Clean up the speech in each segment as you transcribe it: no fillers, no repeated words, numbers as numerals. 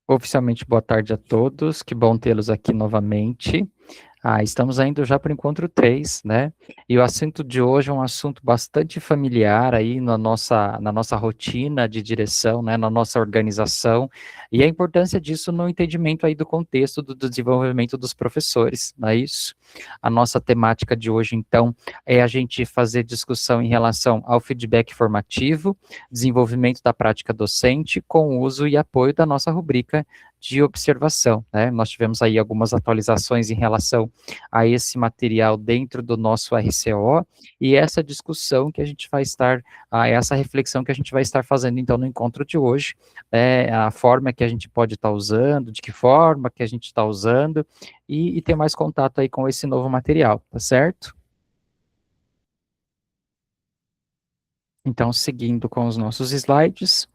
Oficialmente, boa tarde a todos, que bom tê-los aqui novamente. Estamos indo já para o encontro 3, né? E o assunto de hoje é um assunto bastante familiar aí na nossa rotina de direção, né? Na nossa organização, e a importância disso no entendimento aí do contexto do desenvolvimento dos professores, não é isso? A nossa temática de hoje, então, é a gente fazer discussão em relação ao feedback formativo, desenvolvimento da prática docente, com uso e apoio da nossa rubrica de observação, né? Nós tivemos aí algumas atualizações em relação a esse material dentro do nosso RCO, e essa discussão que a gente vai estar, essa reflexão que a gente vai estar fazendo, então, no encontro de hoje, a forma que a gente pode estar usando, de que forma que a gente está usando, e ter mais contato aí com esse novo material, tá certo? Então, seguindo com os nossos slides,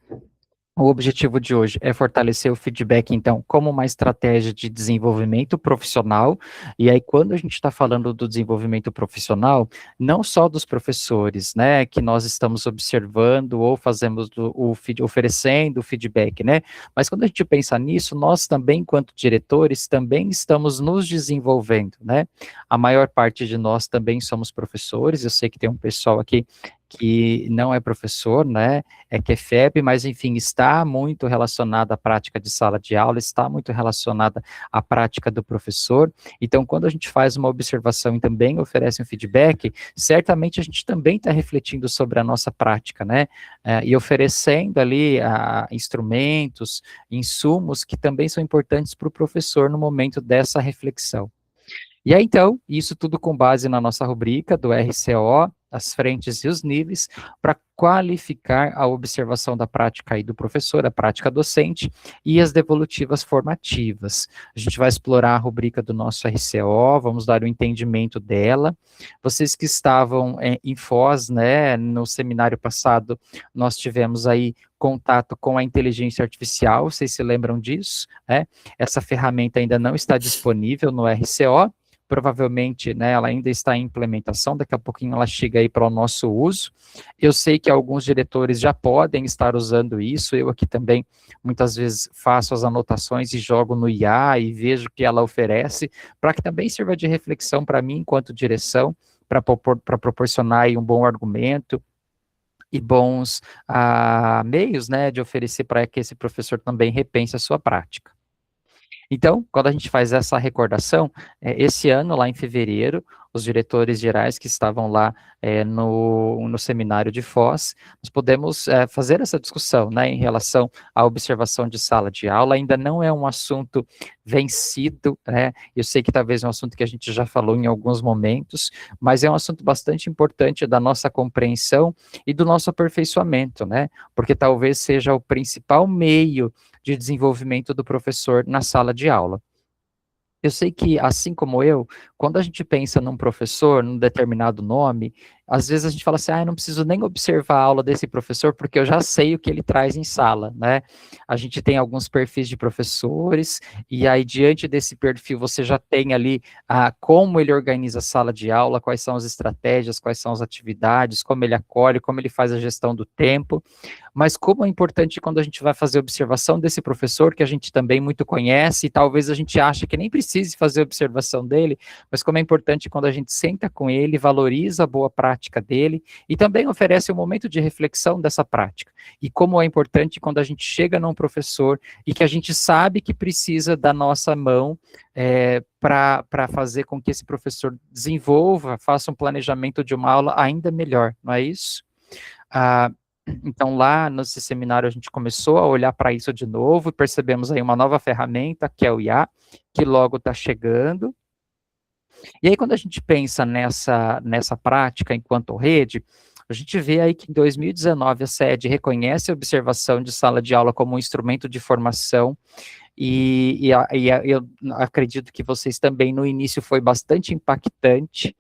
o objetivo de hoje é fortalecer o feedback, então, como uma estratégia de desenvolvimento profissional. E aí, quando a gente está falando do desenvolvimento profissional, não só dos professores, né, que nós estamos observando ou fazemos oferecendo o feedback, né, mas quando a gente pensa nisso, nós também, enquanto diretores, também estamos nos desenvolvendo, né. A maior parte de nós também somos professores. Eu sei que tem um pessoal aqui que não é professor, né, que é FEB, mas enfim, está muito relacionada à prática de sala de aula, está muito relacionada à prática do professor. Então, quando a gente faz uma observação e também oferece um feedback, certamente a gente também está refletindo sobre a nossa prática, né, e oferecendo ali instrumentos, insumos que também são importantes para o professor no momento dessa reflexão. E aí, então, isso tudo com base na nossa rubrica do RCO, as frentes e os níveis, para qualificar a observação da prática aí do professor, a prática docente, e as devolutivas formativas. A gente vai explorar a rubrica do nosso RCO, vamos dar o entendimento dela. Vocês que estavam em Foz, né, no seminário passado, nós tivemos aí contato com a inteligência artificial, vocês se lembram disso, né? Essa ferramenta ainda não está disponível no RCO, provavelmente, né, ela ainda está em implementação, daqui a pouquinho ela chega aí para o nosso uso. Eu sei que alguns diretores já podem estar usando isso, eu aqui também muitas vezes faço as anotações e jogo no IA e vejo o que ela oferece, para que também sirva de reflexão para mim enquanto direção, para proporcionar aí um bom argumento e bons meios, né, de oferecer para que esse professor também repense a sua prática. Então, quando a gente faz essa recordação, esse ano, lá em fevereiro, os diretores gerais que estavam lá no seminário de Foz, nós podemos fazer essa discussão, né, em relação à observação de sala de aula. Ainda não é um assunto vencido, né, eu sei que talvez é um assunto que a gente já falou em alguns momentos, mas é um assunto bastante importante da nossa compreensão e do nosso aperfeiçoamento, né, porque talvez seja o principal meio de desenvolvimento do professor na sala de aula. Eu sei que, assim como eu, quando a gente pensa num professor, num determinado nome, às vezes a gente fala assim, eu não preciso nem observar a aula desse professor, porque eu já sei o que ele traz em sala, né? A gente tem alguns perfis de professores, e aí, diante desse perfil, você já tem ali como ele organiza a sala de aula, quais são as estratégias, quais são as atividades, como ele acolhe, como ele faz a gestão do tempo. Mas como é importante quando a gente vai fazer observação desse professor, que a gente também muito conhece, e talvez a gente ache que nem precise fazer observação dele, mas como é importante quando a gente senta com ele, valoriza a boa prática dele, e também oferece um momento de reflexão dessa prática. E como é importante quando a gente chega num professor, e que a gente sabe que precisa da nossa mão, para fazer com que esse professor desenvolva, faça um planejamento de uma aula ainda melhor, não é isso? Então, lá nesse seminário, a gente começou a olhar para isso de novo, e percebemos aí uma nova ferramenta, que é o IA, que logo está chegando. E aí, quando a gente pensa nessa prática enquanto rede, a gente vê aí que em 2019 a SED reconhece a observação de sala de aula como um instrumento de formação, eu acredito que vocês também, no início, foi bastante impactante,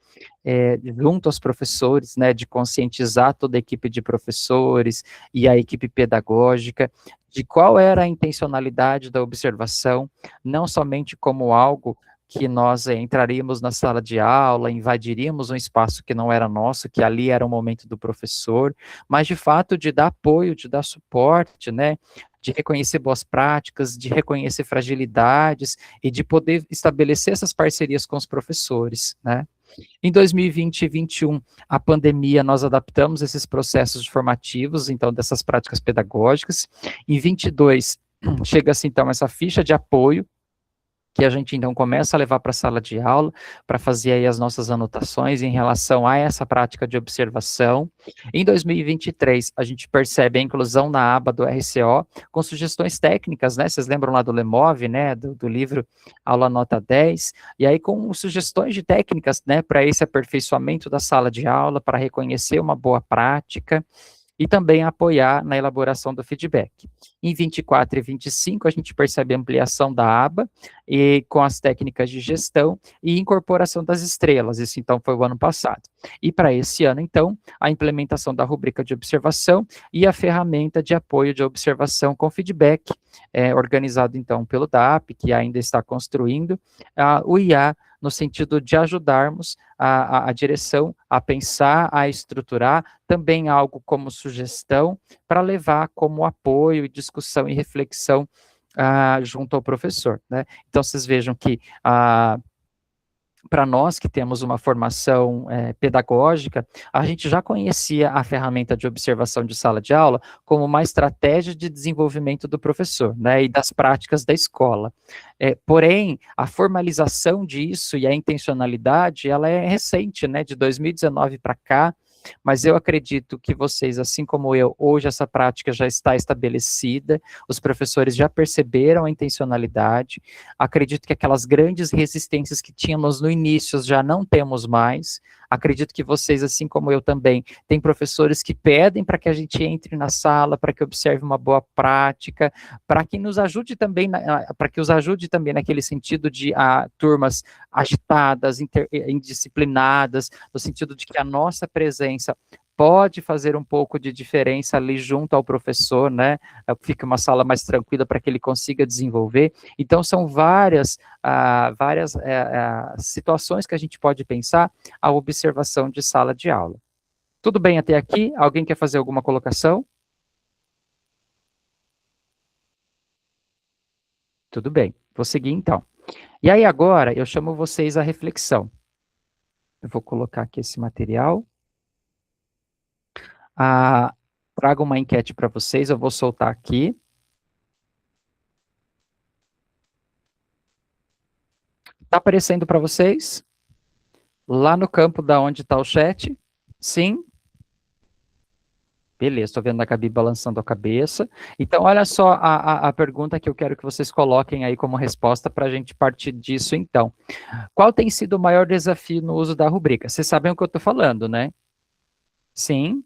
junto aos professores, né, de conscientizar toda a equipe de professores e a equipe pedagógica, de qual era a intencionalidade da observação, não somente como algo que nós entraríamos na sala de aula, invadiríamos um espaço que não era nosso, que ali era o momento do professor, mas de fato de dar apoio, de dar suporte, né, de reconhecer boas práticas, de reconhecer fragilidades e de poder estabelecer essas parcerias com os professores, né? Em 2020 e 2021, a pandemia, nós adaptamos esses processos formativos, então, dessas práticas pedagógicas. Em 22, chega-se, então, essa ficha de apoio, que a gente então começa a levar para a sala de aula, para fazer aí as nossas anotações em relação a essa prática de observação. Em 2023, a gente percebe a inclusão na aba do RCO, com sugestões técnicas, né, vocês lembram lá do Lemov, né, do livro Aula Nota 10, e aí com sugestões de técnicas, né, para esse aperfeiçoamento da sala de aula, para reconhecer uma boa prática, e também apoiar na elaboração do feedback. Em 24 e 25, a gente percebe a ampliação da aba, e com as técnicas de gestão e incorporação das estrelas, isso então foi o ano passado. E para esse ano, então, a implementação da rubrica de observação e a ferramenta de apoio de observação com feedback, organizado então pelo DAP, que ainda está construindo, o IA, no sentido de ajudarmos a direção a pensar, a estruturar, também algo como sugestão, para levar como apoio, discussão e reflexão junto ao professor, né? Então, vocês vejam que para nós que temos uma formação pedagógica, a gente já conhecia a ferramenta de observação de sala de aula como uma estratégia de desenvolvimento do professor, né, e das práticas da escola. Porém, a formalização disso e a intencionalidade, ela é recente, né, de 2019 para cá, mas eu acredito que vocês, assim como eu, hoje essa prática já está estabelecida, os professores já perceberam a intencionalidade, acredito que aquelas grandes resistências que tínhamos no início já não temos mais, acredito que vocês, assim como eu também, têm professores que pedem para que a gente entre na sala, para que observe uma boa prática, para que nos ajude também, para que os ajude também naquele sentido de turmas agitadas, indisciplinadas, no sentido de que a nossa presença pode fazer um pouco de diferença ali junto ao professor, né? Fica uma sala mais tranquila para que ele consiga desenvolver. Então, são várias situações que a gente pode pensar a observação de sala de aula. Tudo bem até aqui? Alguém quer fazer alguma colocação? Tudo bem, vou seguir então. E aí agora eu chamo vocês à reflexão. Eu vou colocar aqui esse material. Trago uma enquete para vocês, eu vou soltar aqui. Está aparecendo para vocês? Lá no campo da onde está o chat? Sim? Beleza, estou vendo a Gabi balançando a cabeça. Então, olha só a pergunta que eu quero que vocês coloquem aí como resposta para a gente partir disso, então. Qual tem sido o maior desafio no uso da rubrica? Vocês sabem o que eu estou falando, né? Sim.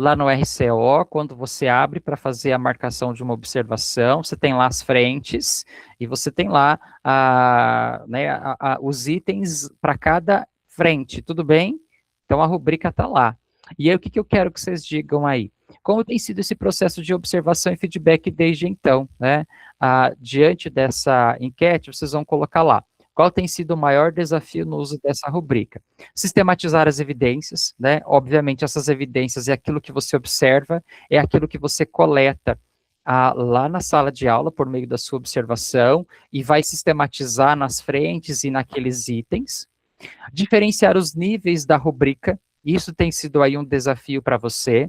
Lá no RCO, quando você abre para fazer a marcação de uma observação, você tem lá as frentes e você tem lá né, os itens para cada frente, tudo bem? Então a rubrica está lá. E aí o que, que eu quero que vocês digam aí? Como tem sido esse processo de observação e feedback desde então, né? Diante dessa enquete, vocês vão colocar lá. Qual tem sido o maior desafio no uso dessa rubrica? Sistematizar as evidências, né? Obviamente, essas evidências é aquilo que você observa, é aquilo que você coleta lá na sala de aula por meio da sua observação e vai sistematizar nas frentes e naqueles itens. Diferenciar os níveis da rubrica, isso tem sido aí um desafio para você.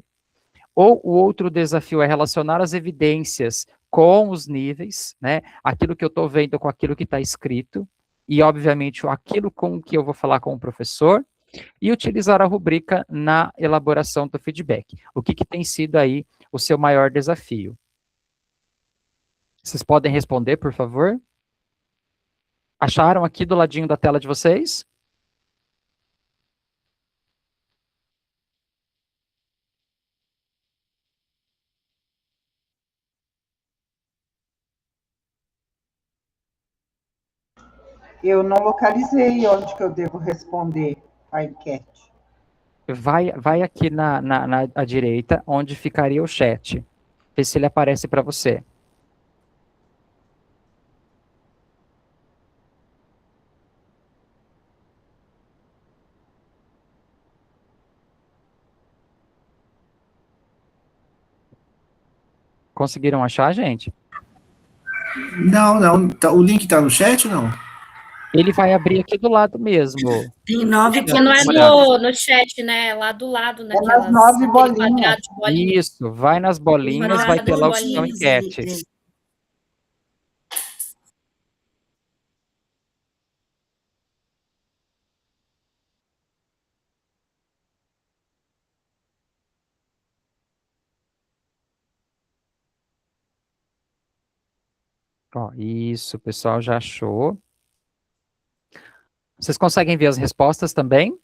Ou o outro desafio é relacionar as evidências com os níveis, né? Aquilo que eu estou vendo com aquilo que está escrito, e obviamente aquilo com que eu vou falar com o professor, e utilizar a rubrica na elaboração do feedback. O que, que tem sido aí o seu maior desafio? Vocês podem responder, por favor? Acharam aqui do ladinho da tela de vocês? Eu não localizei onde que eu devo responder a enquete. Vai aqui na à direita, onde ficaria o chat. Vê se ele aparece para você. Conseguiram achar, gente? Não. O link tá no chat ou não? Ele vai abrir aqui do lado mesmo. Tem 9 Que não é bolinhas. no chat, né? Lá do lado, nas naquelas, 9 naquele bolinhas. quadrado de bolinha. Isso, vai nas bolinhas, vai ter lá a opção enquete. Ó, isso, o pessoal já achou. Vocês conseguem ver as respostas também?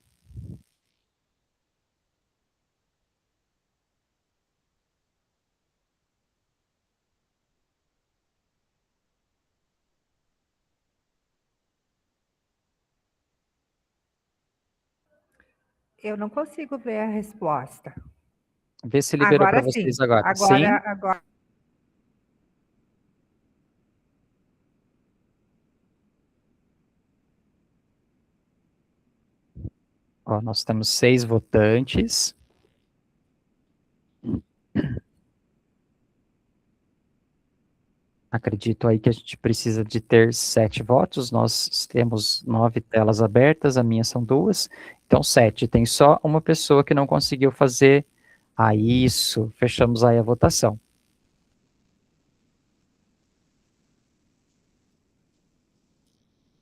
Eu não consigo ver a resposta. Vê se liberou para vocês agora. Sim? Agora. Ó, nós temos 6 votantes. Acredito aí que a gente precisa de ter 7 votos. Nós temos 9 telas abertas, a minha são 2. Então, 7. Tem só uma pessoa que não conseguiu fazer. Ah, isso. Fechamos aí a votação.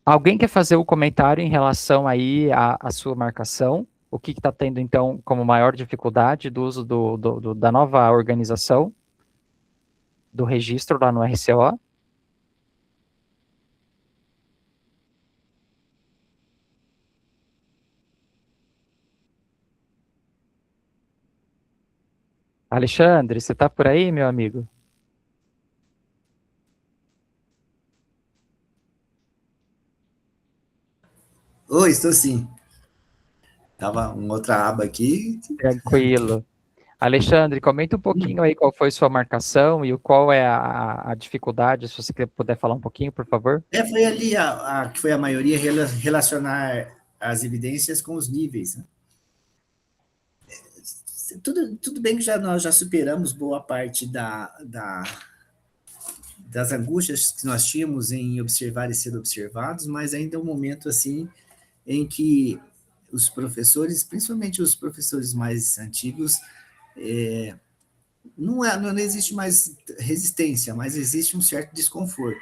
Alguém quer fazer o comentário em relação aí à sua marcação? O que está tendo, então, como maior dificuldade do uso da nova organização, do registro lá no RCO? Alexandre, você está por aí, meu amigo? Oi, estou sim. Tava uma outra aba aqui. Tranquilo. Alexandre, comenta um pouquinho aí qual foi sua marcação e qual é a dificuldade, se você puder falar um pouquinho, por favor. Foi ali que foi a maioria relacionar as evidências com os níveis, né? Tudo bem que nós já superamos boa parte das angústias que nós tínhamos em observar e ser observados, mas ainda é um momento assim em que os professores, principalmente os professores mais antigos, não existe mais resistência, mas existe um certo desconforto.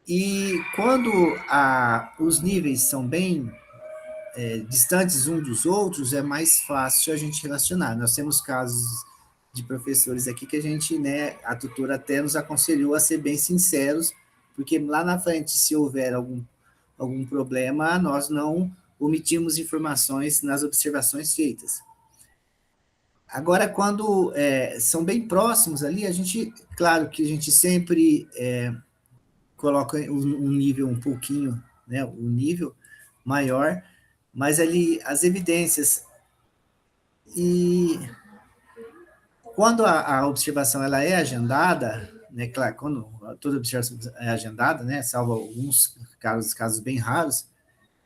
E quando os níveis são bem distantes uns dos outros, é mais fácil a gente relacionar. Nós temos casos de professores aqui que a gente, né, a tutora até nos aconselhou a ser bem sinceros, porque lá na frente, se houver algum problema, nós não omitimos informações nas observações feitas. Agora, quando são bem próximos ali, a gente, claro que a gente sempre coloca um nível um pouquinho, né, um nível maior, mas ali as evidências. E quando a observação ela é agendada, né, claro, quando toda observação é agendada, né, salvo alguns casos bem raros,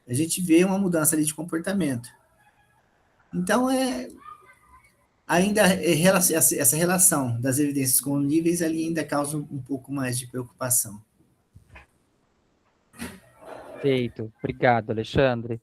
a gente vê uma mudança ali de comportamento. Então, ainda essa relação das evidências com níveis ali ainda causa um pouco mais de preocupação. Perfeito, obrigado, Alexandre.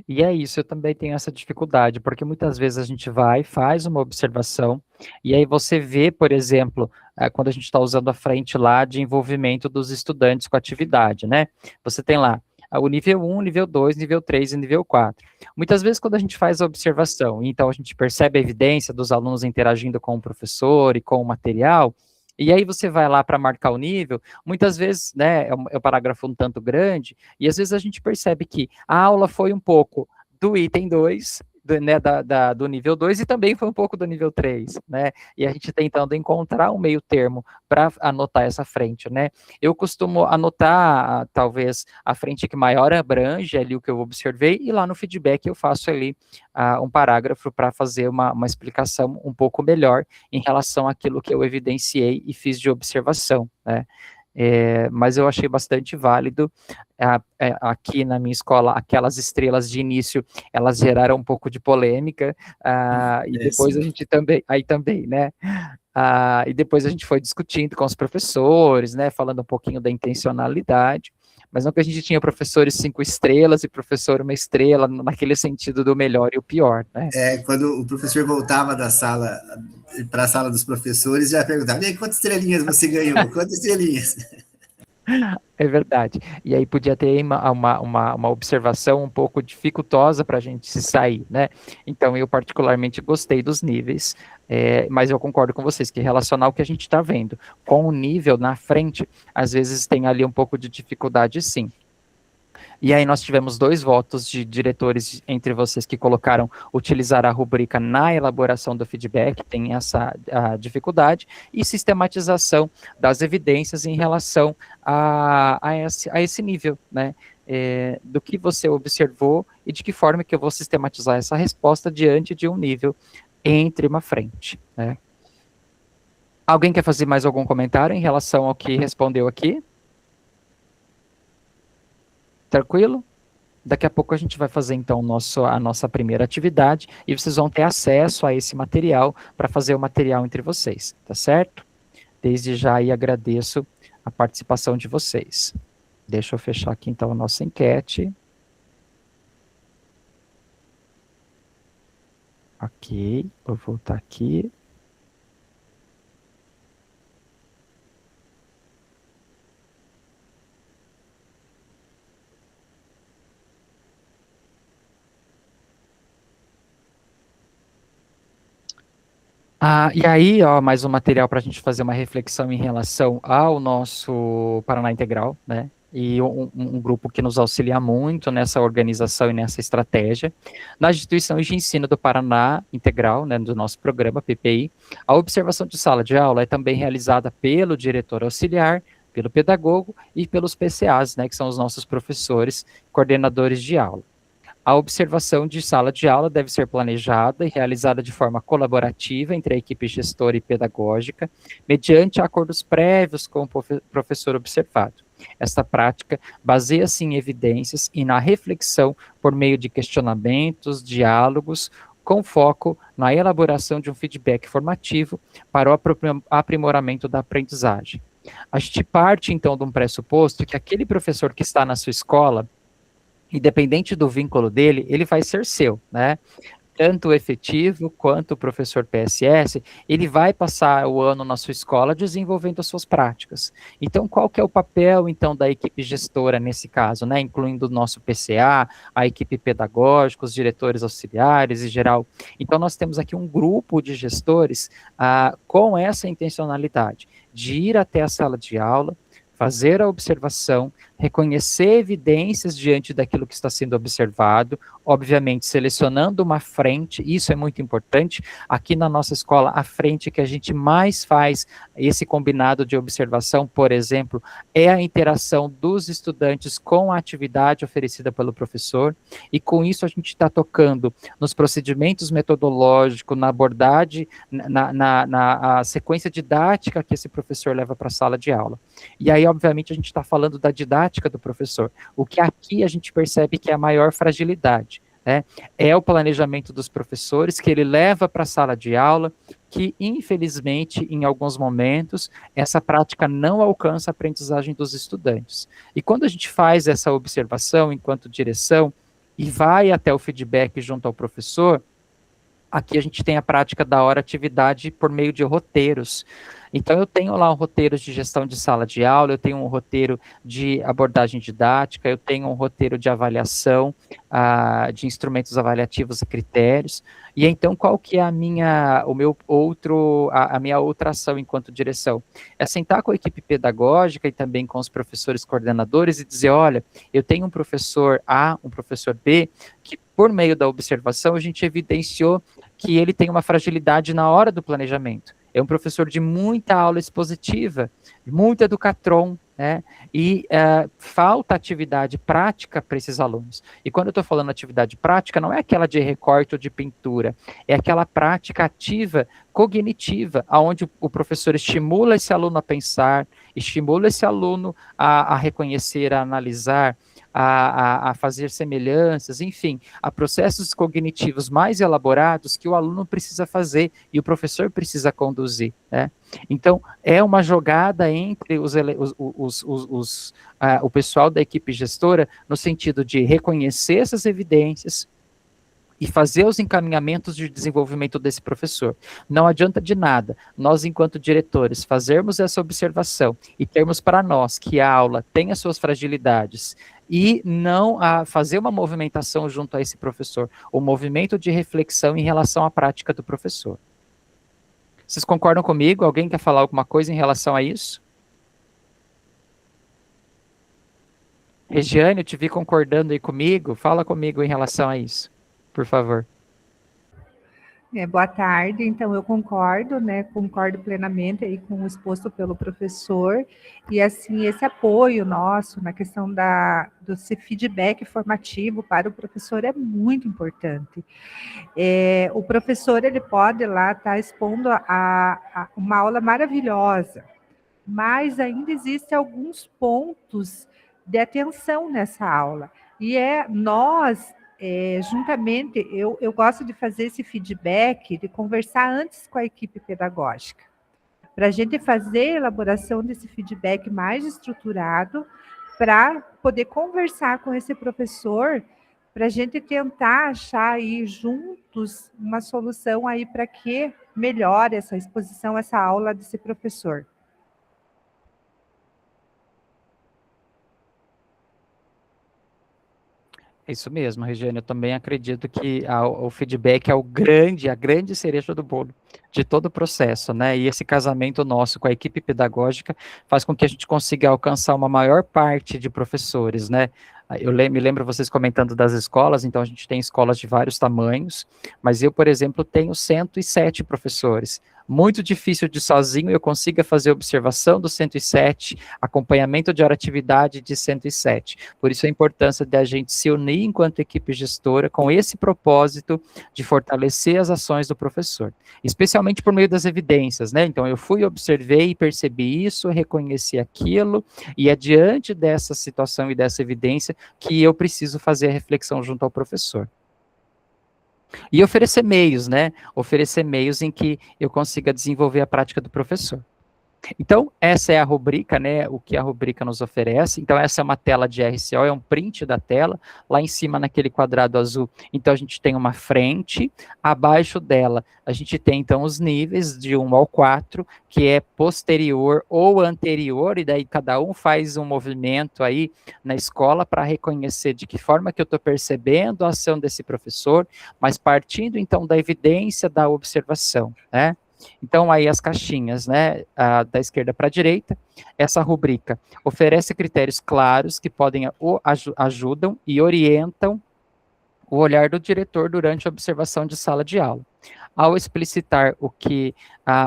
E é isso, eu também tenho essa dificuldade, porque muitas vezes a gente faz uma observação, e aí você vê, por exemplo, quando a gente está usando a frente lá de envolvimento dos estudantes com a atividade, né? Você tem lá o nível 1, nível 2, nível 3 e nível 4. Muitas vezes, quando a gente faz a observação, então a gente percebe a evidência dos alunos interagindo com o professor e com o material, e aí você vai lá para marcar o nível, muitas vezes, né, é um parágrafo um tanto grande, e às vezes a gente percebe que a aula foi um pouco do item 2, do nível 2, e também foi um pouco do nível 3, né, e a gente tentando encontrar um meio termo para anotar essa frente, né. Eu costumo anotar, talvez, a frente que maior abrange ali o que eu observei, e lá no feedback eu faço ali um parágrafo para fazer uma explicação um pouco melhor em relação àquilo que eu evidenciei e fiz de observação, né. Mas eu achei bastante válido. Aqui na minha escola, aquelas estrelas de início, elas geraram um pouco de polêmica, e depois a gente também, né, E depois a gente foi discutindo com os professores, né, falando um pouquinho da intencionalidade, mas não que a gente tinha professores 5 estrelas e professor 1 estrela, naquele sentido do melhor e o pior, né? Quando o professor voltava da sala para a sala dos professores, já perguntava: e aí, quantas estrelinhas você ganhou? Quantas estrelinhas? É verdade. E aí podia ter uma observação um pouco dificultosa para a gente se sair, né? Então, eu particularmente gostei dos níveis, mas eu concordo com vocês que relacionar o que a gente está vendo com o nível na frente, às vezes tem ali um pouco de dificuldade, sim. E aí nós tivemos 2 votos de diretores entre vocês que colocaram utilizar a rubrica na elaboração do feedback, tem essa dificuldade, e sistematização das evidências em relação a esse nível, né? Do que você observou e de que forma que eu vou sistematizar essa resposta diante de um nível entre uma frente, né? Alguém quer fazer mais algum comentário em relação ao que respondeu aqui? Tranquilo? Daqui a pouco a gente vai fazer, então, a nossa primeira atividade e vocês vão ter acesso a esse material para fazer o material entre vocês, tá certo? Desde já aí agradeço a participação de vocês. Deixa eu fechar aqui, então, a nossa enquete. Ok, vou voltar aqui. E aí, ó, mais um material para a gente fazer uma reflexão em relação ao nosso Paraná Integral, né? E um grupo que nos auxilia muito nessa organização e nessa estratégia. Nas instituições de ensino do Paraná Integral, né, do nosso programa PPI, a observação de sala de aula é também realizada pelo diretor auxiliar, pelo pedagogo e pelos PCAs, né, que são os nossos professores, coordenadores de aula. A observação de sala de aula deve ser planejada e realizada de forma colaborativa entre a equipe gestora e pedagógica, mediante acordos prévios com o professor observado. Esta prática baseia-se em evidências e na reflexão por meio de questionamentos, diálogos, com foco na elaboração de um feedback formativo para o aprimoramento da aprendizagem. A gente parte, então, de um pressuposto que aquele professor que está na sua escola, independente do vínculo dele, ele vai ser seu, né? Tanto o efetivo quanto o professor PSS, ele vai passar o ano na sua escola desenvolvendo as suas práticas. Então, qual que é o papel, então, da equipe gestora nesse caso, né? Incluindo o nosso PCA, a equipe pedagógica, os diretores auxiliares em geral. Então, nós temos aqui um grupo de gestores com essa intencionalidade de ir até a sala de aula, fazer a observação, reconhecer evidências diante daquilo que está sendo observado, obviamente selecionando uma frente, isso é muito importante. Aqui na nossa escola, a frente que a gente mais faz esse combinado de observação, por exemplo, é a interação dos estudantes com a atividade oferecida pelo professor, e com isso a gente está tocando nos procedimentos metodológicos, na abordagem, na sequência didática que esse professor leva para a sala de aula. E aí, obviamente, a gente está falando da didática do professor, o que aqui a gente percebe que é a maior fragilidade, né? É o planejamento dos professores que ele leva para a sala de aula, que infelizmente, em alguns momentos, essa prática não alcança a aprendizagem dos estudantes. E quando a gente faz essa observação enquanto direção, e vai até o feedback junto ao professor, aqui a gente tem a prática da hora-atividade por meio de roteiros. Então, eu tenho lá um roteiro de gestão de sala de aula, eu tenho um roteiro de abordagem didática, eu tenho um roteiro de avaliação de instrumentos avaliativos e critérios. E então, qual que é a minha outra ação enquanto direção? É sentar com a equipe pedagógica e também com os professores coordenadores e dizer, olha, eu tenho um professor A, um professor B, que por meio da observação a gente evidenciou que ele tem uma fragilidade na hora do planejamento. É um professor de muita aula expositiva, muito educatron, né? E falta atividade prática para esses alunos. E quando eu estou falando atividade prática, não é aquela de recorte ou de pintura, é aquela prática ativa, cognitiva, onde o professor estimula esse aluno a pensar, estimula esse aluno a reconhecer, a analisar, a fazer semelhanças, enfim, a processos cognitivos mais elaborados que o aluno precisa fazer e o professor precisa conduzir, né? Então, é uma jogada entre o pessoal da equipe gestora no sentido de reconhecer essas evidências e fazer os encaminhamentos de desenvolvimento desse professor. Não adianta de nada nós, enquanto diretores, fazermos essa observação e termos para nós que a aula tem as suas fragilidades e não fazer uma movimentação junto a esse professor, o movimento de reflexão em relação à prática do professor. Vocês concordam comigo? Alguém quer falar alguma coisa em relação a isso? Regiane, eu te vi concordando aí comigo. Fala comigo em relação a isso, por favor. Boa tarde, então eu concordo, né? Concordo plenamente aí com o exposto pelo professor, e assim, esse apoio nosso na questão desse feedback formativo para o professor é muito importante. O professor, ele pode lá estar expondo uma aula maravilhosa, mas ainda existem alguns pontos de atenção nessa aula, e nós juntamente, eu gosto de fazer esse feedback, de conversar antes com a equipe pedagógica, para a gente fazer a elaboração desse feedback mais estruturado, para poder conversar com esse professor, para a gente tentar achar aí juntos uma solução aí para que melhore essa exposição, essa aula desse professor. É isso mesmo, Regiane, eu também acredito que o feedback é a grande cereja do bolo de todo o processo, né? E esse casamento nosso com a equipe pedagógica faz com que a gente consiga alcançar uma maior parte de professores, né? Eu me lembro vocês comentando das escolas, então a gente tem escolas de vários tamanhos, mas eu, por exemplo, tenho 107 professores. Muito difícil de sozinho eu consiga fazer observação dos 107, acompanhamento de hora-atividade de 107. Por isso a importância de a gente se unir enquanto equipe gestora com esse propósito de fortalecer as ações do professor, especialmente por meio das evidências, né? Então eu observei e percebi isso, reconheci aquilo, e é diante dessa situação e dessa evidência que eu preciso fazer a reflexão junto ao professor. E oferecer meios, né? Oferecer meios em que eu consiga desenvolver a prática do professor. Então, essa é a rubrica, né, o que a rubrica nos oferece. Então, essa é uma tela de RCO, é um print da tela, lá em cima naquele quadrado azul. Então, a gente tem uma frente, abaixo dela, a gente tem, então, os níveis de 1 ao 4, que é posterior ou anterior, e daí cada um faz um movimento aí na escola para reconhecer de que forma que eu estou percebendo a ação desse professor, mas partindo, então, da evidência da observação, né? Então, aí as caixinhas, né, da esquerda para a direita, essa rubrica oferece critérios claros que podem ajudam e orientam o olhar do diretor durante a observação de sala de aula, ao explicitar o que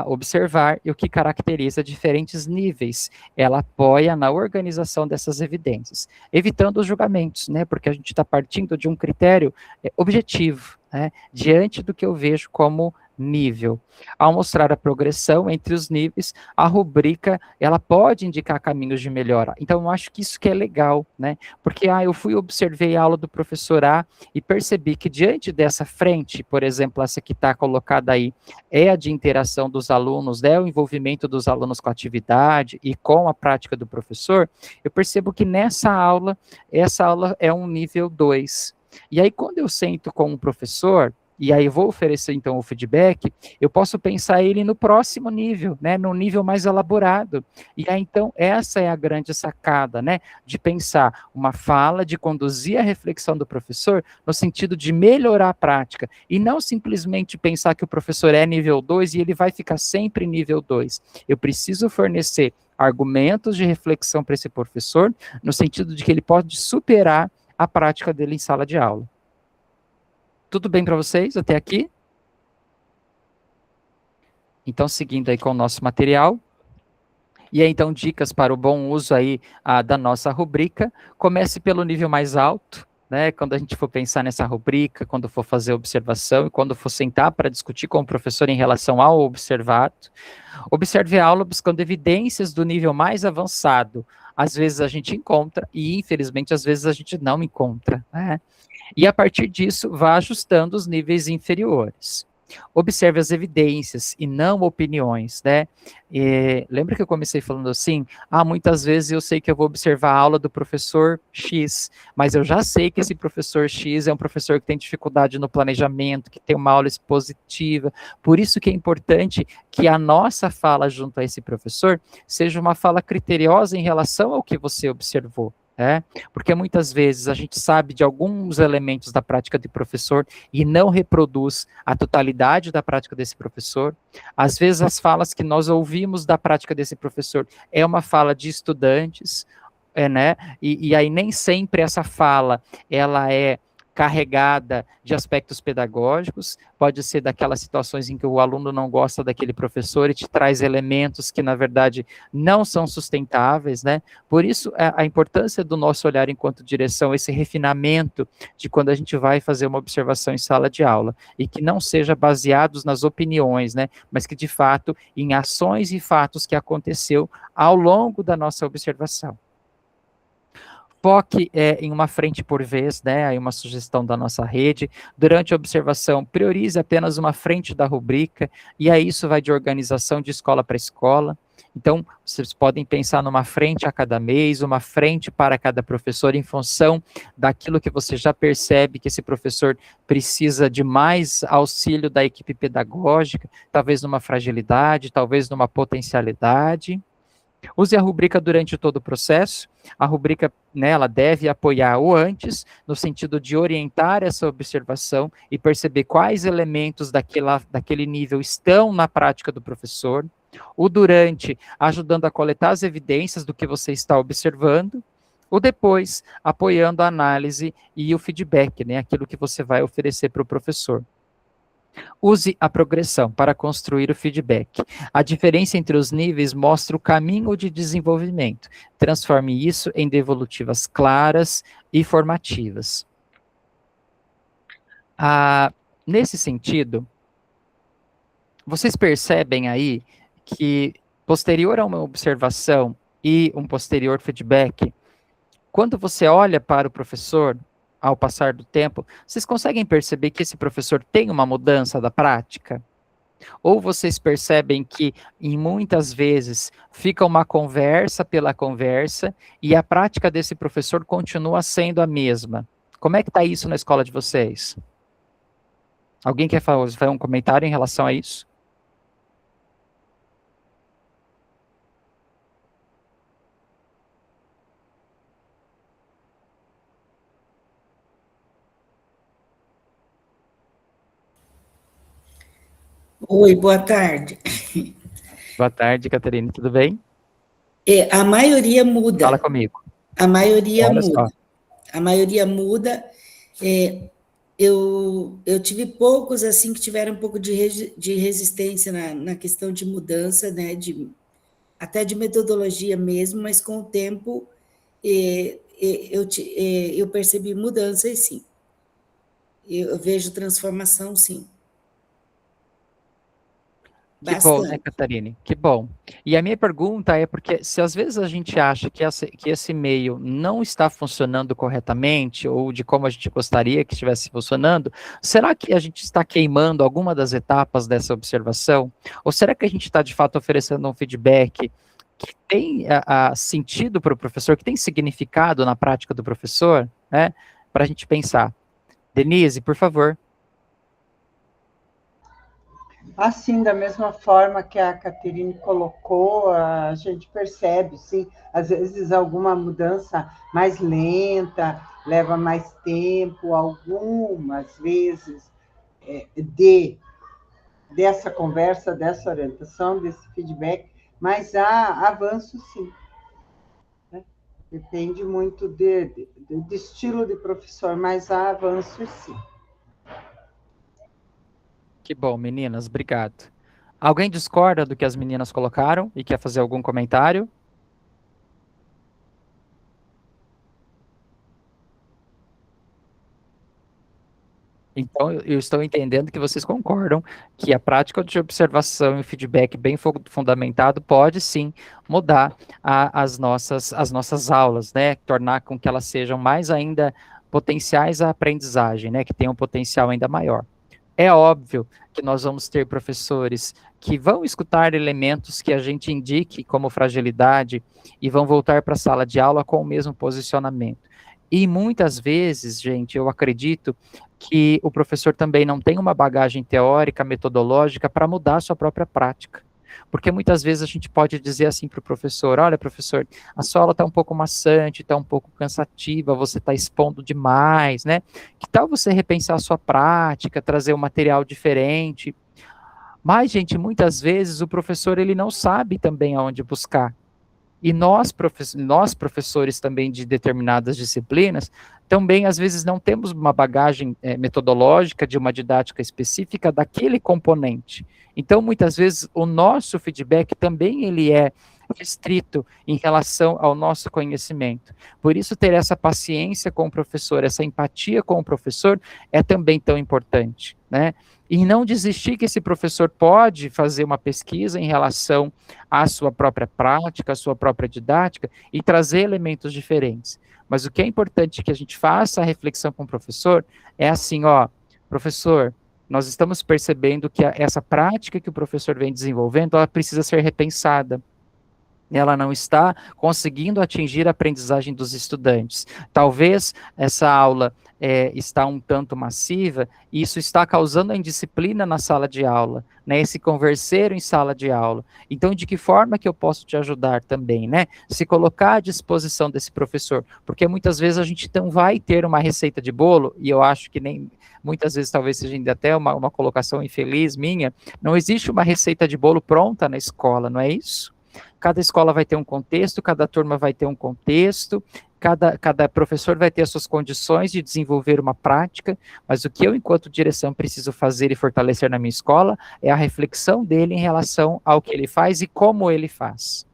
observar e o que caracteriza diferentes níveis. Ela apoia na organização dessas evidências, evitando os julgamentos, né, porque a gente está partindo de um critério objetivo, né, diante do que eu vejo como nível. Ao mostrar a progressão entre os níveis, a rubrica, ela pode indicar caminhos de melhora. Então, eu acho que isso que é legal, né? Porque, eu observei a aula do professor A e percebi que diante dessa frente, por exemplo, essa que está colocada aí, é a de interação dos alunos, né? O envolvimento dos alunos com a atividade e com a prática do professor, eu percebo que essa aula é um nível 2. E aí, quando eu sento com o professor, e aí vou oferecer, então, o feedback, eu posso pensar ele no próximo nível, né, no nível mais elaborado. E aí, então, essa é a grande sacada, né, de pensar uma fala, de conduzir a reflexão do professor no sentido de melhorar a prática, e não simplesmente pensar que o professor é nível 2 e ele vai ficar sempre nível 2. Eu preciso fornecer argumentos de reflexão para esse professor, no sentido de que ele pode superar a prática dele em sala de aula. Tudo bem para vocês até aqui? Então, seguindo aí com o nosso material. E aí, então, dicas para o bom uso aí da nossa rubrica. Comece pelo nível mais alto, né? Quando a gente for pensar nessa rubrica, quando for fazer observação e quando for sentar para discutir com o professor em relação ao observado. Observe a aula buscando evidências do nível mais avançado, às vezes a gente encontra e, infelizmente, às vezes a gente não encontra, né? E a partir disso, vá ajustando os níveis inferiores. Observe as evidências e não opiniões, né? Lembra que eu comecei falando assim? Muitas vezes eu sei que eu vou observar a aula do professor X, mas eu já sei que esse professor X é um professor que tem dificuldade no planejamento, que tem uma aula expositiva. Por isso que é importante que a nossa fala junto a esse professor seja uma fala criteriosa em relação ao que você observou. Porque muitas vezes a gente sabe de alguns elementos da prática de professor e não reproduz a totalidade da prática desse professor. Às vezes as falas que nós ouvimos da prática desse professor é uma fala de estudantes, né? E aí nem sempre essa fala ela é carregada de aspectos pedagógicos, pode ser daquelas situações em que o aluno não gosta daquele professor e te traz elementos que, na verdade, não são sustentáveis, né? Por isso, a importância do nosso olhar enquanto direção, esse refinamento de quando a gente vai fazer uma observação em sala de aula, e que não seja baseados nas opiniões, né? Mas que, de fato, em ações e fatos que aconteceu ao longo da nossa observação. Foque em uma frente por vez, né? Aí uma sugestão da nossa rede. Durante a observação, priorize apenas uma frente da rubrica, e aí isso vai de organização de escola para escola. Então, vocês podem pensar numa frente a cada mês, uma frente para cada professor, em função daquilo que você já percebe que esse professor precisa de mais auxílio da equipe pedagógica, talvez numa fragilidade, talvez numa potencialidade. Use a rubrica durante todo o processo. A rubrica, né, ela deve apoiar o antes, no sentido de orientar essa observação e perceber quais elementos daquele nível estão na prática do professor. O durante, ajudando a coletar as evidências do que você está observando. O depois, apoiando a análise e o feedback, né, aquilo que você vai oferecer para o professor. Use a progressão para construir o feedback. A diferença entre os níveis mostra o caminho de desenvolvimento. Transforme isso em devolutivas claras e formativas. Nesse sentido, vocês percebem aí que, posterior a uma observação e um posterior feedback, quando você olha para o professor, ao passar do tempo, vocês conseguem perceber que esse professor tem uma mudança da prática? Ou vocês percebem que, em muitas vezes, fica uma conversa pela conversa e a prática desse professor continua sendo a mesma? Como é que está isso na escola de vocês? Alguém quer fazer um comentário em relação a isso? Oi, boa tarde. Boa tarde, Caterine, tudo bem? A maioria Fala muda. comigo. A maioria Olha muda. só. A maioria muda. Eu tive poucos assim que tiveram um pouco de resistência na questão de mudança, né? Até de metodologia mesmo, mas com o tempo eu percebi mudanças, sim. Eu vejo transformação, sim. Que bom, né, Bastante. Catarine? Que bom. E a minha pergunta é porque se às vezes a gente acha que esse meio não está funcionando corretamente, ou de como a gente gostaria que estivesse funcionando, será que a gente está queimando alguma das etapas dessa observação? Ou será que a gente está, de fato, oferecendo um feedback que tem sentido para o professor, que tem significado na prática do professor, né? Para a gente pensar. Denise, por favor. Assim, da mesma forma que a Caterine colocou, a gente percebe, sim, às vezes alguma mudança mais lenta, leva mais tempo, algumas vezes dessa conversa, dessa orientação, desse feedback, mas há avanço, sim. Né? Depende muito do estilo de professor, mas há avanço, sim. Que bom, meninas, obrigado. Alguém discorda do que as meninas colocaram e quer fazer algum comentário? Então, eu estou entendendo que vocês concordam que a prática de observação e feedback bem fundamentado pode sim mudar as nossas aulas, né? Tornar com que elas sejam mais ainda potenciais à aprendizagem, né? Que tenham um potencial ainda maior. É óbvio que nós vamos ter professores que vão escutar elementos que a gente indique como fragilidade e vão voltar para a sala de aula com o mesmo posicionamento. E muitas vezes, gente, eu acredito que o professor também não tem uma bagagem teórica, metodológica para mudar a sua própria prática. Porque muitas vezes a gente pode dizer assim para o professor: olha, professor, a sua aula está um pouco maçante, está um pouco cansativa, você está expondo demais, né? Que tal você repensar a sua prática, trazer um material diferente? Mas, gente, muitas vezes o professor ele não sabe também aonde buscar. E nós, professores também de determinadas disciplinas, também às vezes não temos uma bagagem metodológica de uma didática específica daquele componente. Então, muitas vezes, o nosso feedback também ele é restrito em relação ao nosso conhecimento. Por isso, ter essa paciência com o professor, essa empatia com o professor é também tão importante, né? E não desistir que esse professor pode fazer uma pesquisa em relação à sua própria prática, à sua própria didática, e trazer elementos diferentes. Mas o que é importante que a gente faça a reflexão com o professor é assim, ó, professor, nós estamos percebendo que essa prática que o professor vem desenvolvendo, ela precisa ser repensada. Ela não está conseguindo atingir a aprendizagem dos estudantes. Talvez essa aula está um tanto massiva, e isso está causando a indisciplina na sala de aula, né, esse converseiro em sala de aula. Então, de que forma que eu posso te ajudar também, né? Se colocar à disposição desse professor, porque muitas vezes a gente não vai ter uma receita de bolo, e eu acho que nem, muitas vezes talvez seja ainda até uma colocação infeliz minha, não existe uma receita de bolo pronta na escola, não é isso? Cada escola vai ter um contexto, cada turma vai ter um contexto, cada professor vai ter as suas condições de desenvolver uma prática, mas o que eu, enquanto direção, preciso fazer e fortalecer na minha escola é a reflexão dele em relação ao que ele faz e como ele faz.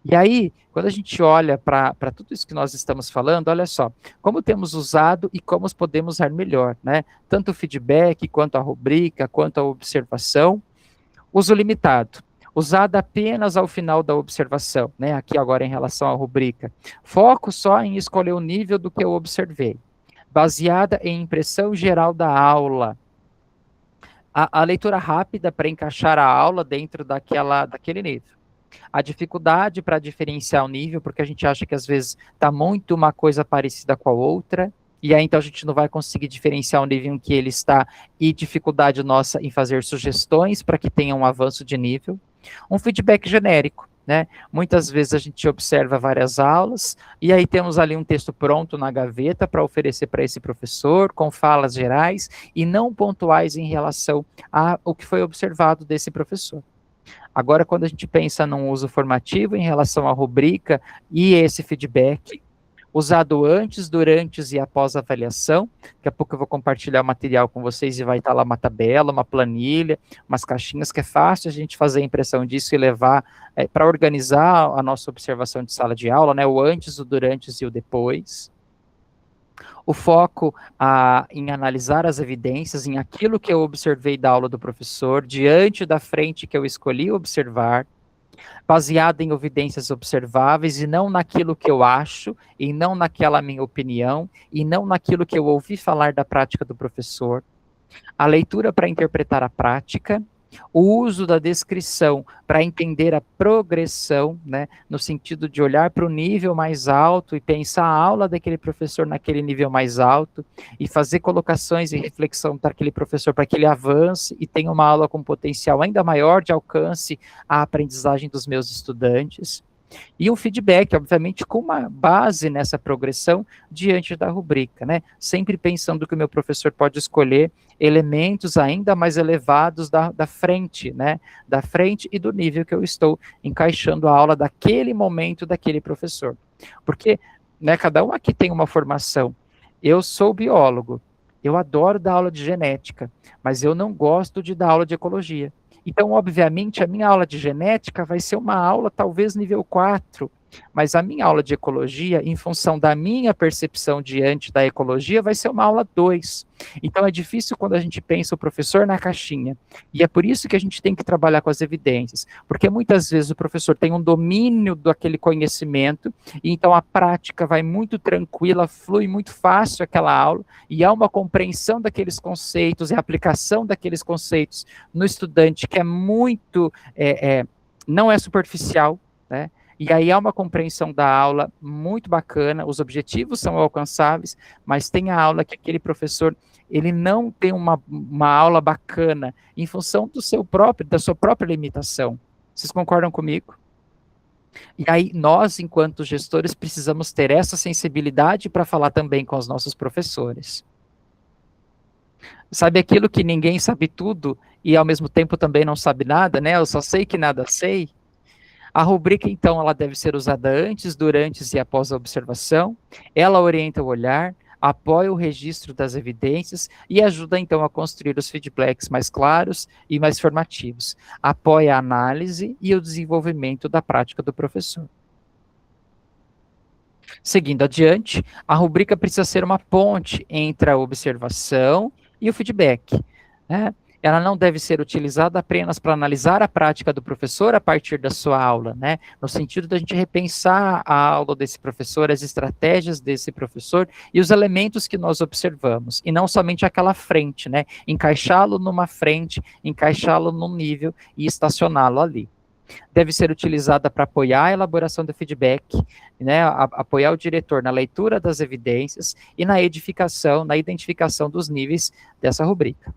E aí, quando a gente olha para tudo isso que nós estamos falando, olha só, como temos usado e como podemos usar melhor, né? Tanto o feedback, quanto a rubrica, quanto a observação. Uso limitado, usada apenas ao final da observação, né? Aqui agora em relação à rubrica. Foco só em escolher o nível do que eu observei. Baseada em impressão geral da aula. A leitura rápida para encaixar a aula dentro daquele nível. A dificuldade para diferenciar o nível, porque a gente acha que às vezes está muito uma coisa parecida com a outra, e aí então a gente não vai conseguir diferenciar o nível em que ele está, e dificuldade nossa em fazer sugestões para que tenha um avanço de nível. Um feedback genérico, né? Muitas vezes a gente observa várias aulas, e aí temos ali um texto pronto na gaveta para oferecer para esse professor, com falas gerais, e não pontuais em relação ao que foi observado desse professor. Agora, quando a gente pensa num uso formativo em relação à rubrica e esse feedback, usado antes, durante e após a avaliação, daqui a pouco eu vou compartilhar o material com vocês e vai estar lá uma tabela, uma planilha, umas caixinhas que é fácil a gente fazer a impressão disso e levar para organizar a nossa observação de sala de aula, né, o antes, o durante e o depois. O foco em analisar as evidências, em aquilo que eu observei da aula do professor, diante da frente que eu escolhi observar, baseado em evidências observáveis e não naquilo que eu acho, e não naquela minha opinião, e não naquilo que eu ouvi falar da prática do professor. A leitura para interpretar a prática, o uso da descrição para entender a progressão, né, no sentido de olhar para o nível mais alto e pensar a aula daquele professor naquele nível mais alto e fazer colocações e reflexão para aquele professor para que ele avance e tenha uma aula com potencial ainda maior de alcance à aprendizagem dos meus estudantes. E um feedback, obviamente, com uma base nessa progressão diante da rubrica, né? Sempre pensando que o meu professor pode escolher elementos ainda mais elevados da frente, né? Da frente e do nível que eu estou encaixando a aula daquele momento daquele professor. Porque, né, cada um aqui tem uma formação. Eu sou biólogo, eu adoro dar aula de genética, mas eu não gosto de dar aula de ecologia. Então, obviamente, a minha aula de genética vai ser uma aula talvez nível 4, Mas a minha aula de ecologia, em função da minha percepção diante da ecologia, vai ser uma aula 2. Então é difícil quando a gente pensa o professor na caixinha. E é por isso que a gente tem que trabalhar com as evidências, porque muitas vezes o professor tem um domínio daquele conhecimento, e então a prática vai muito tranquila, flui muito fácil aquela aula, e há uma compreensão daqueles conceitos e aplicação daqueles conceitos no estudante que é muito, não é superficial, né? E aí há uma compreensão da aula muito bacana, os objetivos são alcançáveis, mas tem a aula que aquele professor, ele não tem uma aula bacana em função da sua própria limitação. Vocês concordam comigo? E aí nós, enquanto gestores, precisamos ter essa sensibilidade para falar também com os nossos professores. Sabe aquilo que ninguém sabe tudo e ao mesmo tempo também não sabe nada, né? Eu só sei que nada sei. A rubrica, então, ela deve ser usada antes, durante e após a observação. Ela orienta o olhar, apoia o registro das evidências e ajuda, então, a construir os feedbacks mais claros e mais formativos. Apoia a análise e o desenvolvimento da prática do professor. Seguindo adiante, a rubrica precisa ser uma ponte entre a observação e o feedback, né? Ela não deve ser utilizada apenas para analisar a prática do professor a partir da sua aula, né? No sentido da gente repensar a aula desse professor, as estratégias desse professor e os elementos que nós observamos, e não somente aquela frente, né? Encaixá-lo numa frente, encaixá-lo num nível e estacioná-lo ali. Deve ser utilizada para apoiar a elaboração do feedback, né, apoiar o diretor na leitura das evidências e na identificação dos níveis dessa rubrica.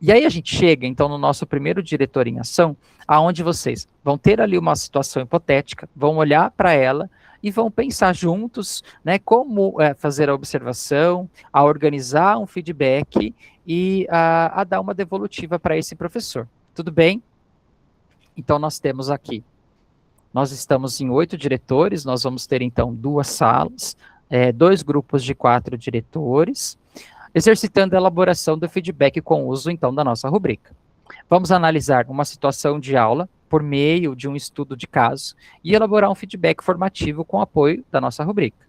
E aí a gente chega, então, no nosso primeiro diretor em ação, aonde vocês vão ter ali uma situação hipotética, vão olhar para ela e vão pensar juntos, né, como fazer a observação, a organizar um feedback e a dar uma devolutiva para esse professor. Tudo bem? Então, nós temos aqui, nós estamos em 8 diretores, nós vamos ter, então, 2 salas, 2 grupos de 4 diretores, exercitando a elaboração do feedback com o uso, então, da nossa rubrica. Vamos analisar uma situação de aula por meio de um estudo de caso e elaborar um feedback formativo com apoio da nossa rubrica.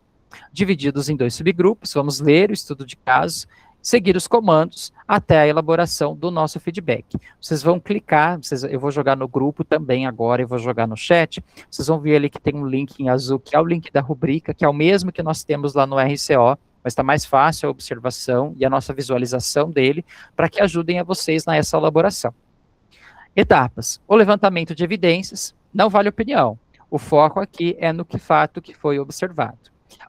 Divididos em 2 subgrupos, vamos ler o estudo de caso, seguir os comandos até a elaboração do nosso feedback. Vocês vão clicar, eu vou jogar no grupo também agora, eu vou jogar no chat, vocês vão ver ali que tem um link em azul, que é o link da rubrica, que é o mesmo que nós temos lá no RCO, mas está mais fácil a observação e a nossa visualização dele, para que ajudem a vocês nessa elaboração. Etapas. O levantamento de evidências, não vale opinião. O foco aqui é no que fato que foi observado.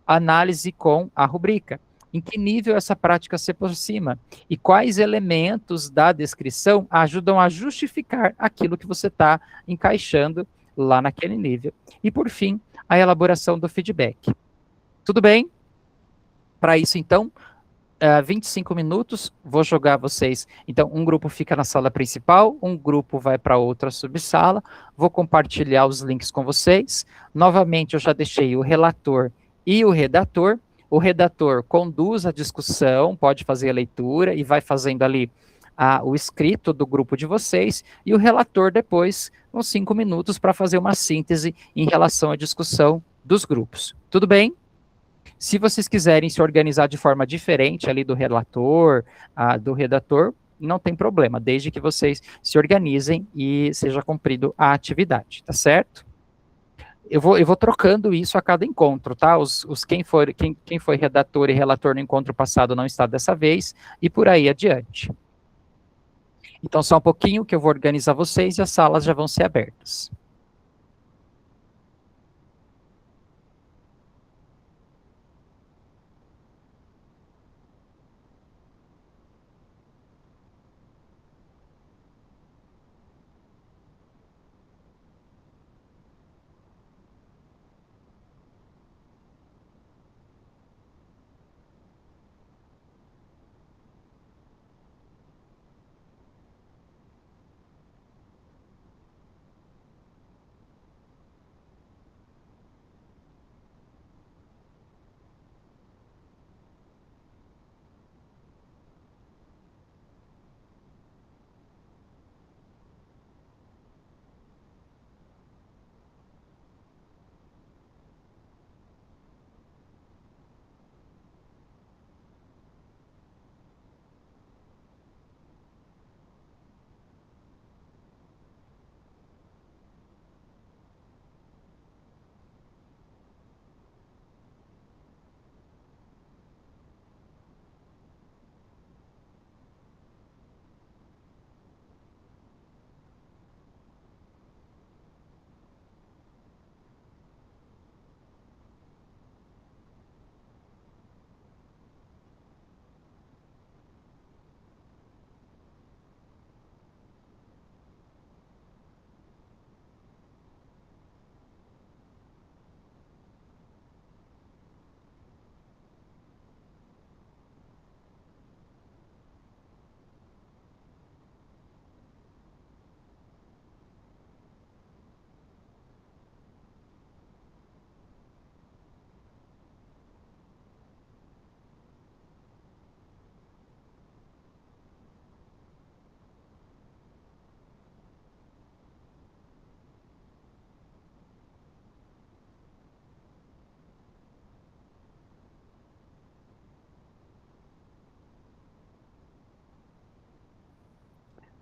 Análise com a rubrica. Em que nível essa prática se aproxima? E quais elementos da descrição ajudam a justificar aquilo que você está encaixando lá naquele nível? E, por fim, a elaboração do feedback. Tudo bem? Para isso, então, 25 minutos, vou jogar vocês. Então, um grupo fica na sala principal, um grupo vai para outra subsala, vou compartilhar os links com vocês. Novamente, eu já deixei o relator e o redator. O redator conduz a discussão, pode fazer a leitura e vai fazendo ali o escrito do grupo de vocês, e o relator depois, uns 5 minutos, para fazer uma síntese em relação à discussão dos grupos. Tudo bem? Se vocês quiserem se organizar de forma diferente ali do relator, do redator, não tem problema, desde que vocês se organizem e seja cumprido a atividade, tá certo? Eu vou trocando isso a cada encontro, tá? Quem foi redator e relator no encontro passado não está dessa vez, e por aí adiante. Então, só um pouquinho que eu vou organizar vocês e as salas já vão ser abertas.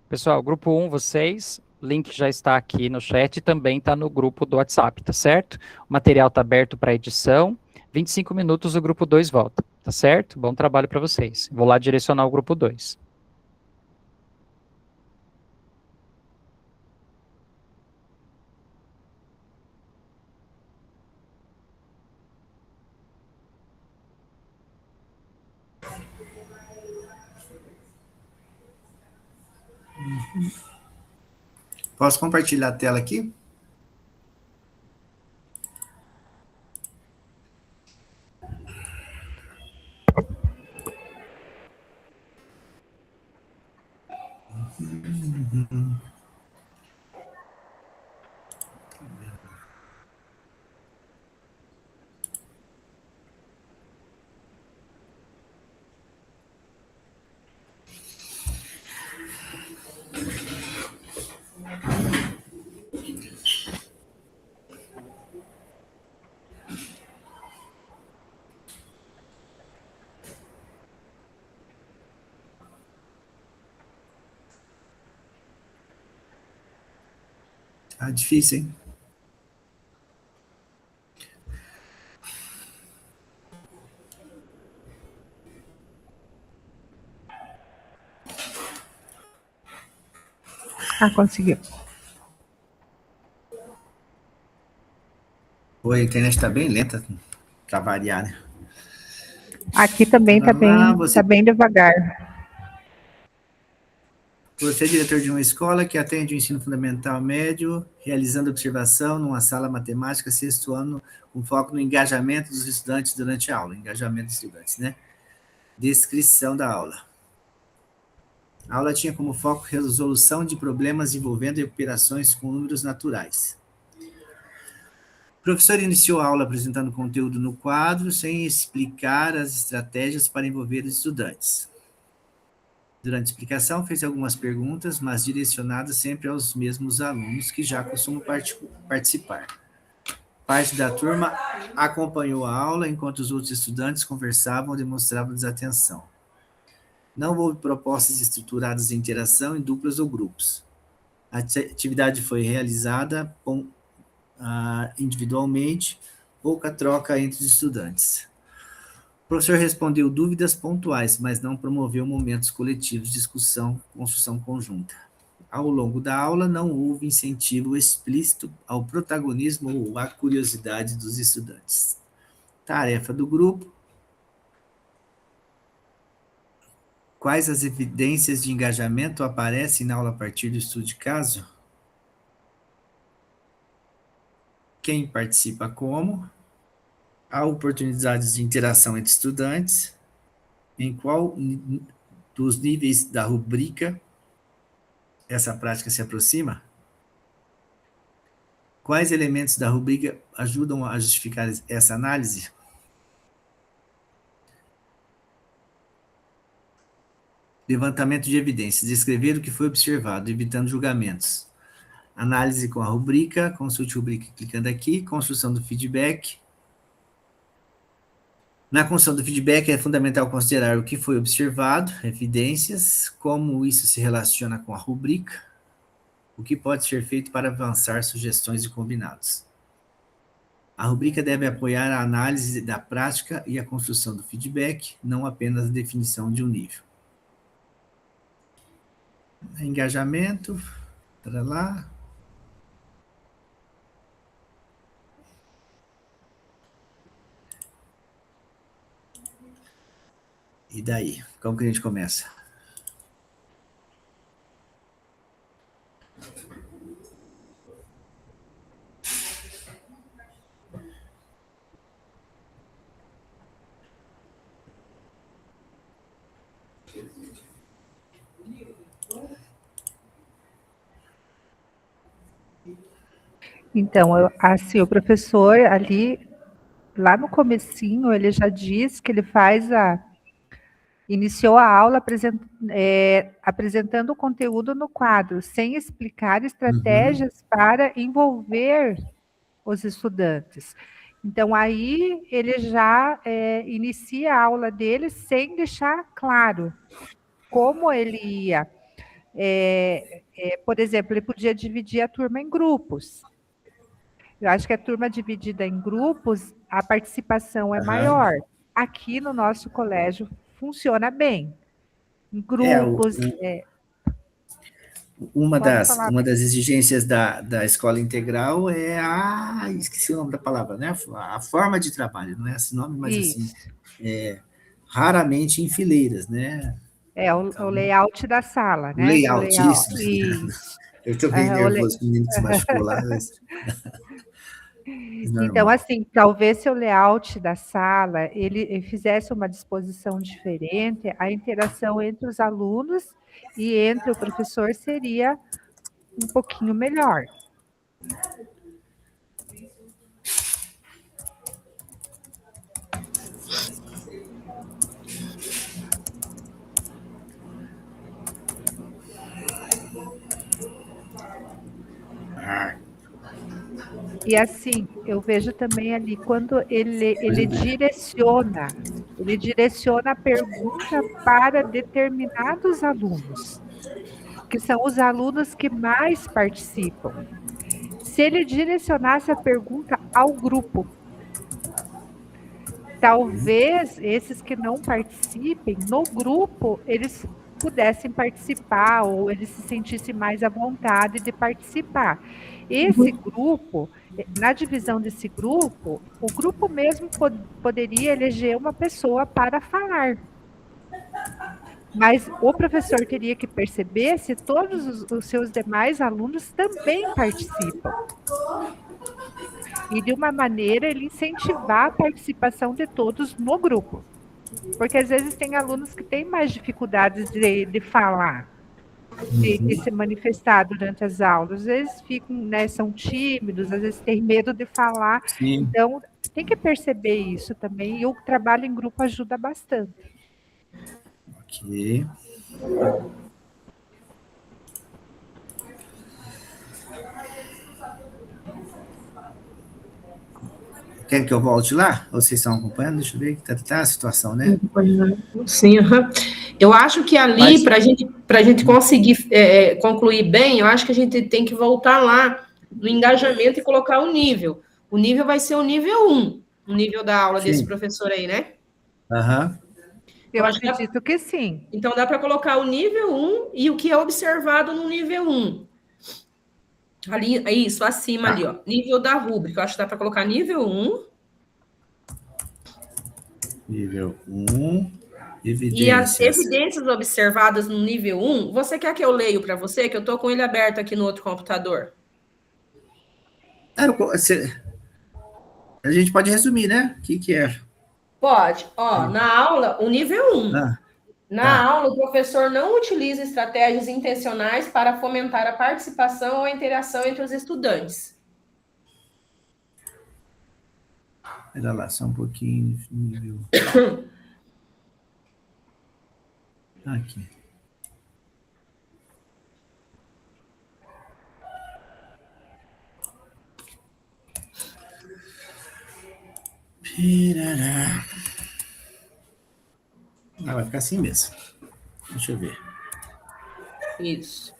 Pessoal, grupo 1, vocês, link já está aqui no chat e também está no grupo do WhatsApp, tá certo? O material está aberto para edição. 25 minutos o grupo 2 volta, tá certo? Bom trabalho para vocês. Vou lá direcionar o grupo 2. Posso compartilhar a tela aqui? Ah, difícil, hein? Ah, conseguiu. Oi, a internet está bem lenta, para variar, né? Aqui também está Você, bem devagar. você é diretor de uma escola que atende o ensino fundamental médio, realizando observação numa sala matemática, sexto ano, com foco no engajamento dos estudantes durante a aula. Engajamento dos estudantes, né? Descrição da aula. A aula tinha como foco resolução de problemas envolvendo operações com números naturais. O professor iniciou a aula apresentando conteúdo no quadro, sem explicar as estratégias para envolver os estudantes. Durante a explicação, fez algumas perguntas, mas direcionadas sempre aos mesmos alunos que já costumam participar. Parte da turma acompanhou a aula, enquanto os outros estudantes conversavam ou demonstravam desatenção. Não houve propostas estruturadas de interação em duplas ou grupos. A atividade foi realizada individualmente, pouca troca entre os estudantes. O professor respondeu dúvidas pontuais, mas não promoveu momentos coletivos de discussão, construção conjunta. Ao longo da aula, não houve incentivo explícito ao protagonismo ou à curiosidade dos estudantes. Tarefa do grupo: quais as evidências de engajamento aparecem na aula a partir do estudo de caso? Quem participa como? Há oportunidades de interação entre estudantes? Em qual dos níveis da rubrica essa prática se aproxima? Quais elementos da rubrica ajudam a justificar essa análise? Levantamento de evidências. Descrever o que foi observado, evitando julgamentos. Análise com a rubrica. Consulte a rubrica clicando aqui. Construção do feedback. Na construção do feedback, é fundamental considerar o que foi observado, evidências, como isso se relaciona com a rubrica, o que pode ser feito para avançar sugestões e combinados. A rubrica deve apoiar a análise da prática e a construção do feedback, não apenas a definição de um nível. Engajamento, para lá. E daí? Como que a gente começa? Então, assim, o professor ali, lá no comecinho, ele já diz que ele iniciou a aula apresentando o conteúdo no quadro, sem explicar estratégias para envolver os estudantes. Então, aí ele já inicia a aula dele sem deixar claro como ele ia por exemplo, ele podia dividir a turma em grupos. Eu acho que a turma dividida em grupos, a participação é maior. Aqui no nosso colégio funciona bem. Em grupos. Uma Pode falar. das exigências da escola integral é esqueci o nome da palavra, né? A forma de trabalho, não é esse nome, mas assim, raramente em fileiras, né? O layout da sala, né? O layout, isso. Isso. Eu estou bem nervoso, o menino que se machucou lá. Então, assim, talvez se o layout da sala ele fizesse uma disposição diferente, a interação entre os alunos e entre o professor seria um pouquinho melhor. E assim, eu vejo também ali, quando ele direciona a pergunta para determinados alunos, que são os alunos que mais participam. Se ele direcionasse a pergunta ao grupo, talvez esses que não participem, no grupo, eles pudessem participar ou eles se sentissem mais à vontade de participar. Esse grupo, na divisão desse grupo, o grupo mesmo poderia eleger uma pessoa para falar. Mas o professor teria que perceber se todos os seus demais alunos também participam. E, de uma maneira, ele incentivar a participação de todos no grupo. Porque, às vezes, tem alunos que têm mais dificuldades de falar, de se manifestar durante as aulas. Às vezes ficam, né, são tímidos, às vezes têm medo de falar. Sim. Então, tem que perceber isso também. E o trabalho em grupo ajuda bastante. Ok. Querem que eu volte lá? Ou vocês estão acompanhando? Deixa eu ver que tá a situação, né? Sim, eu acho que ali, para a gente conseguir concluir bem, eu acho que a gente tem que voltar lá no engajamento e colocar o nível. O nível vai ser o nível 1, o nível da aula desse professor aí, né? Eu acredito que sim. Então, dá para colocar o nível 1 e o que é observado no nível 1. Ali, isso, acima ali, ó. Nível da rúbrica. Eu acho que dá para colocar nível 1. Nível 1, evidências. E as evidências observadas no nível 1, você quer que eu leio para você? Que eu estou com ele aberto aqui no outro computador. A gente pode resumir, né? O que é? Pode. Ó, na aula, o nível 1. Na aula, o professor não utiliza estratégias intencionais para fomentar a participação ou a interação entre os estudantes. Espera lá, só um pouquinho. Nível. Aqui. Pirará. Vai ficar assim mesmo. Deixa eu ver. Isso.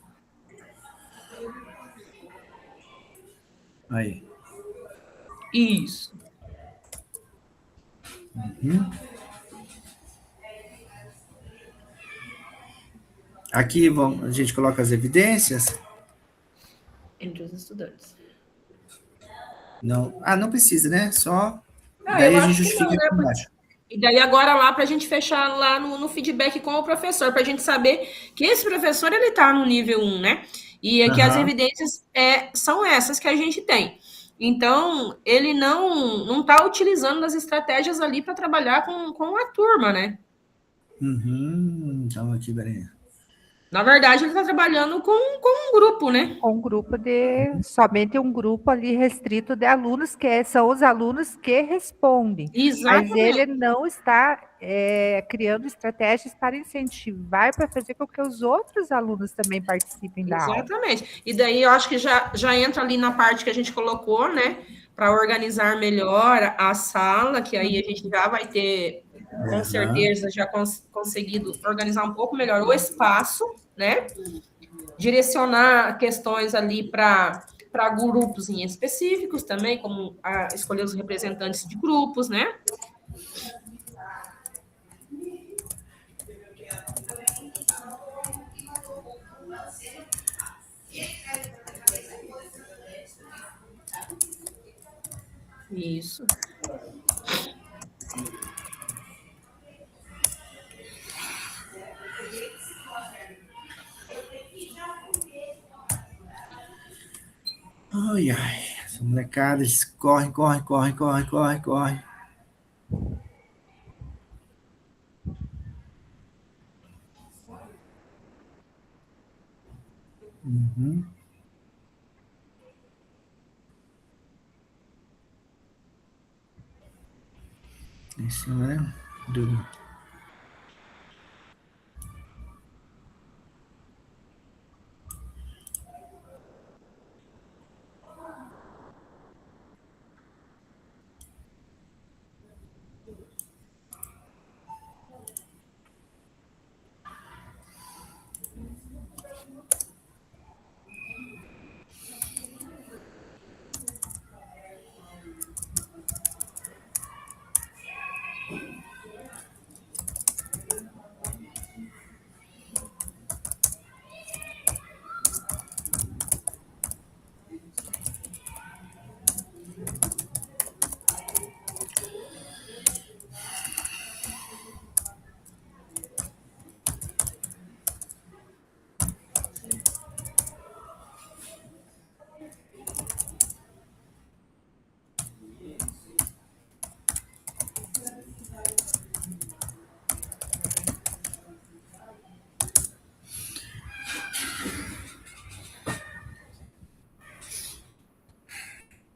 Aí. Isso. Aqui a gente coloca as evidências. Entre os estudantes. Não, não precisa, né? Só. Daí a gente justifica aqui embaixo. E daí agora lá para a gente fechar lá no feedback com o professor, para a gente saber que esse professor ele está no nível 1, né? E que as evidências são essas que a gente tem. Então, ele não está utilizando as estratégias ali para trabalhar com a turma, né? Então, aqui, peraí. Na verdade, ele está trabalhando com um grupo, né? Com um grupo somente um grupo ali restrito de alunos, que são os alunos que respondem. Exatamente. Mas ele não está criando estratégias para incentivar, para fazer com que os outros alunos também participem da aula. Exatamente. E daí eu acho que já entra ali na parte que a gente colocou, né? Para organizar melhor a sala, que aí a gente já vai ter, com certeza, já conseguido organizar um pouco melhor o espaço, né? direcionar questões ali para grupos em específicos também, como escolher os representantes de grupos, né? Isso. Ai, ai, essa molecada, eles correm, correm, correm, correm, correm, correm. Uhum. Isso, né? Duro.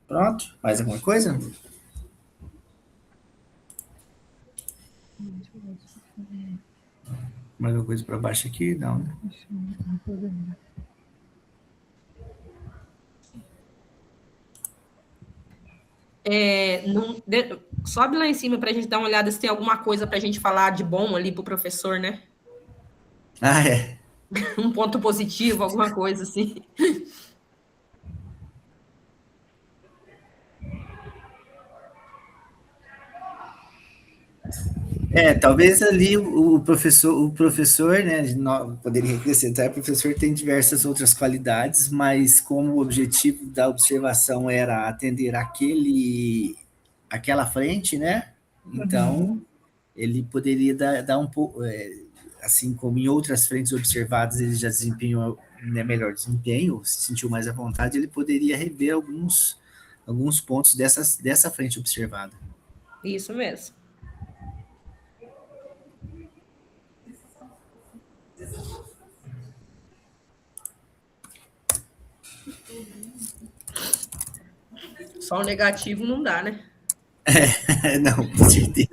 Pronto? Mais alguma coisa? Mais alguma coisa para baixo aqui? Não, né? Sobe lá em cima para a gente dar uma olhada se tem alguma coisa para a gente falar de bom ali para o professor, né? Ah, é. Um ponto positivo, alguma coisa assim. Talvez ali o professor, né, poderia acrescentar, o professor tem diversas outras qualidades, mas como o objetivo da observação era atender aquela frente, né, então ele poderia dar um pouco, assim como em outras frentes observadas ele já desempenhou, né, melhor desempenho, se sentiu mais à vontade, ele poderia rever alguns pontos dessa frente observada. Isso mesmo. Só o negativo não dá, né? Não, com certeza.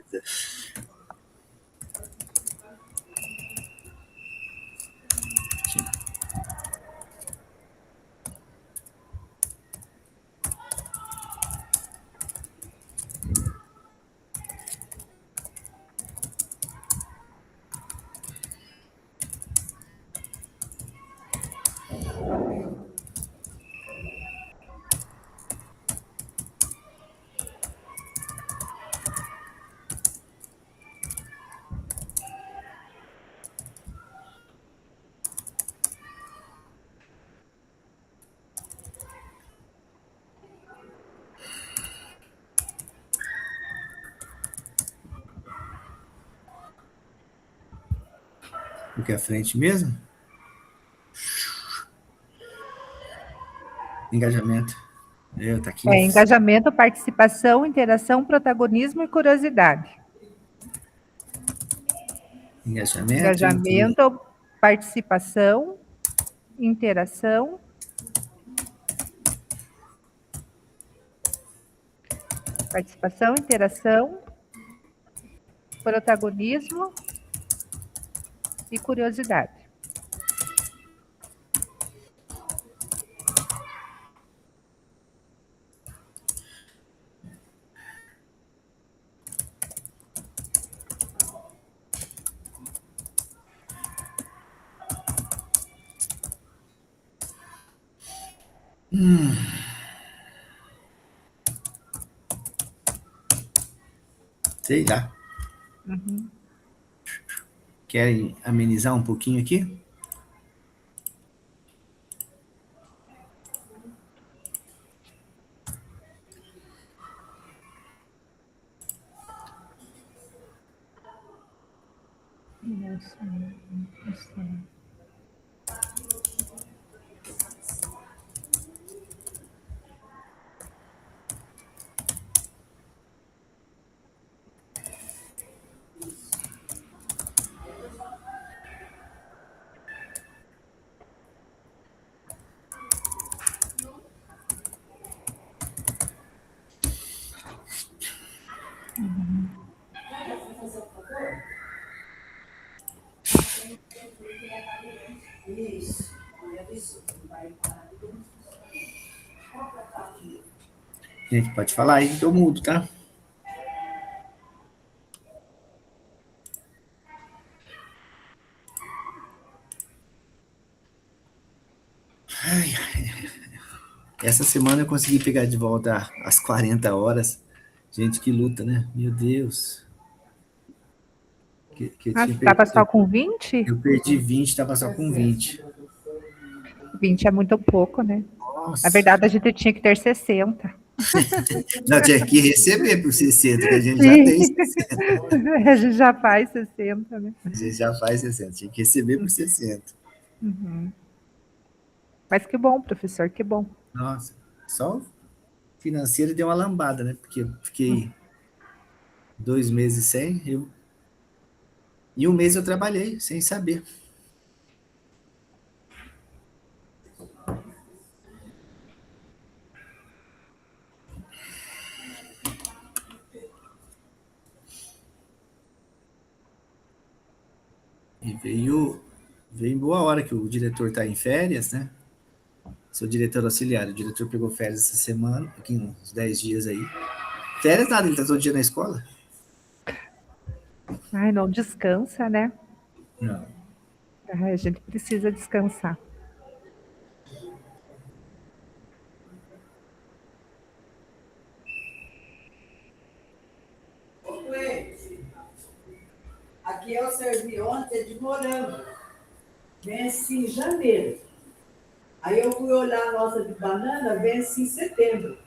O que é a frente mesmo? Engajamento. Tá aqui. Engajamento, participação, interação, protagonismo e curiosidade. Engajamento, participação, interação, protagonismo e curiosidade. Sei lá. Uhum. Querem amenizar um pouquinho aqui? Nossa, nossa. Gente, pode falar aí que eu mudo, tá? Essa semana eu consegui pegar de volta as 40 horas. Gente, que luta, né? Meu Deus. Que eu Ah, tinha você estava só perdido. com 20? Eu perdi 20, estava só com 20. 20 é muito pouco, né? Na Nossa. verdade, a gente tinha que ter 60. Não, tinha que receber por 60, que a gente já tem Sim, 60. a gente já faz 60, né? A gente já faz 60, tinha que receber por 60. Uhum. Mas que bom, professor, que bom. Nossa, só o financeiro deu uma lambada, né? Porque eu fiquei 2 meses sem, e um mês eu trabalhei, sem saber. E veio em boa hora que o diretor está em férias, né? Sou diretor auxiliar. O diretor pegou férias essa semana, aqui uns 10 dias aí. Férias nada, ele está todo dia na escola? Ai, não descansa, né? Não. Ai, a gente precisa descansar. Aqui eu servi ontem de morango. Vence em janeiro. Aí eu fui olhar a nossa de banana, vence em setembro.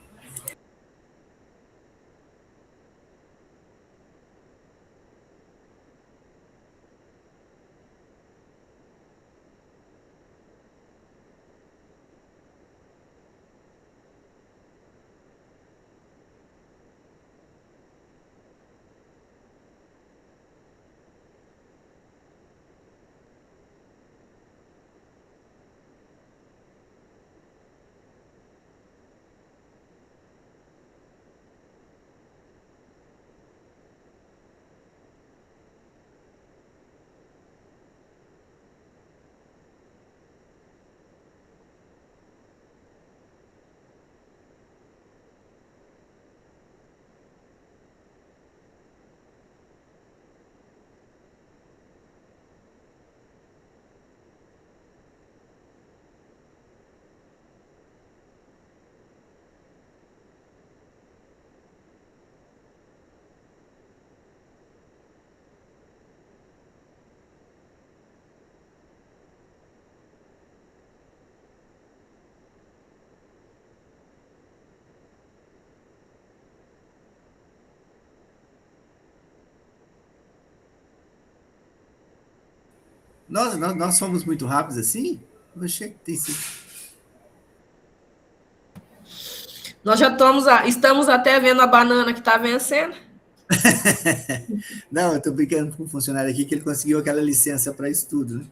Nós fomos muito rápidos assim? Eu achei que tem sido. Nós já estamos até vendo a banana que está vencendo. Não, eu estou brincando com um funcionário aqui que ele conseguiu aquela licença para estudo, né?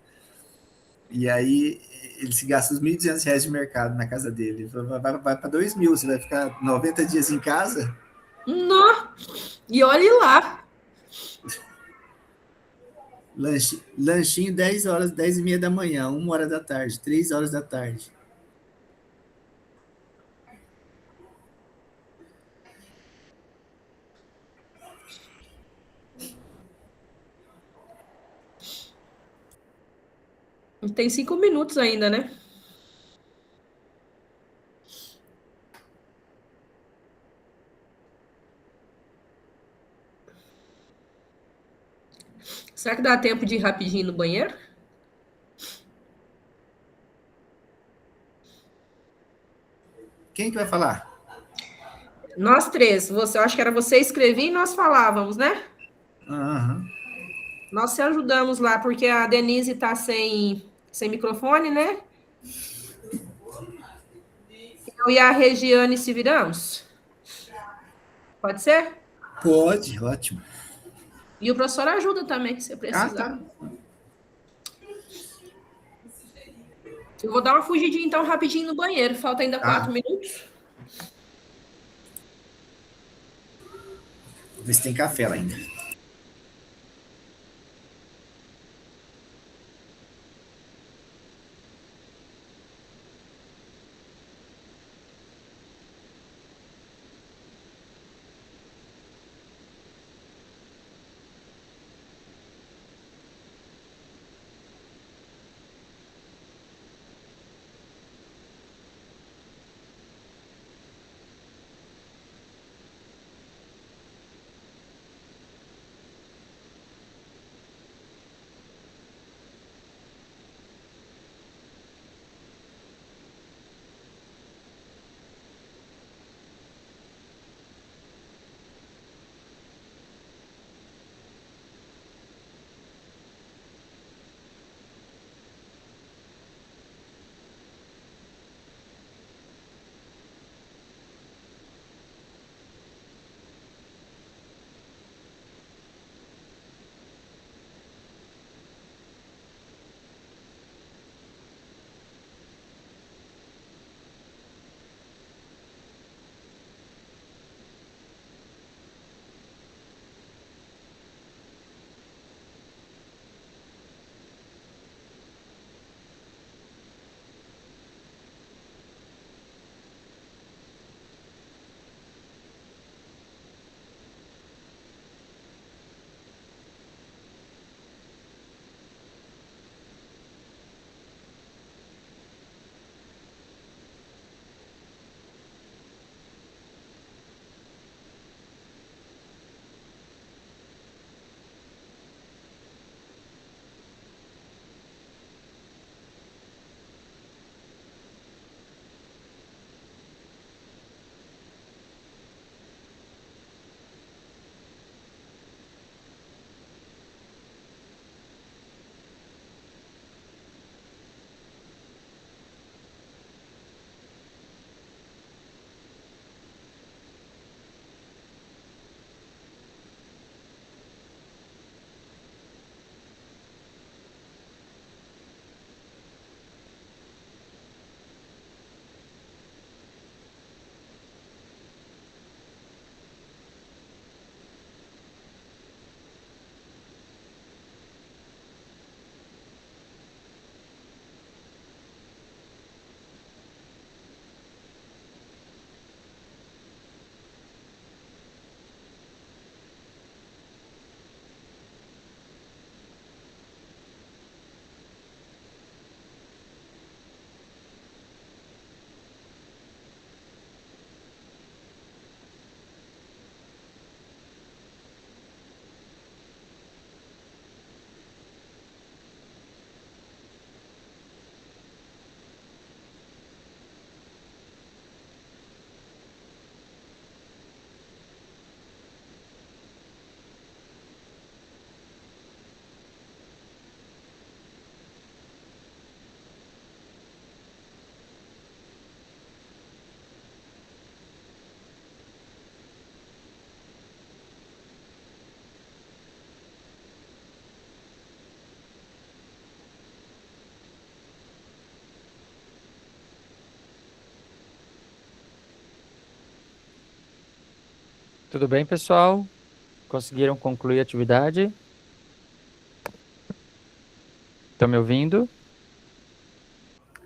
E aí ele se gasta os R$ 1.200 de mercado na casa dele. Vai para 2.000, você vai ficar 90 dias em casa? Nó! E olhe lá. Lanchinho 10 horas, 10h30 da manhã, 1 hora da tarde, 3 horas da tarde. Tem 5 minutos ainda, né? Será que dá tempo de ir rapidinho no banheiro? Quem que vai falar? Nós três. Eu acho que era você escrevia e nós falávamos, né? Aham. Nós se ajudamos lá, porque a Denise está sem microfone, né? Eu e a Regiane se viramos. Pode ser? Pode, ótimo. E o professor ajuda também, se precisar. Tá. Eu vou dar uma fugidinha, então, rapidinho no banheiro. Falta ainda 4 minutos. Vou ver se tem café lá ainda. Tudo bem, pessoal? Conseguiram concluir a atividade? Estão me ouvindo?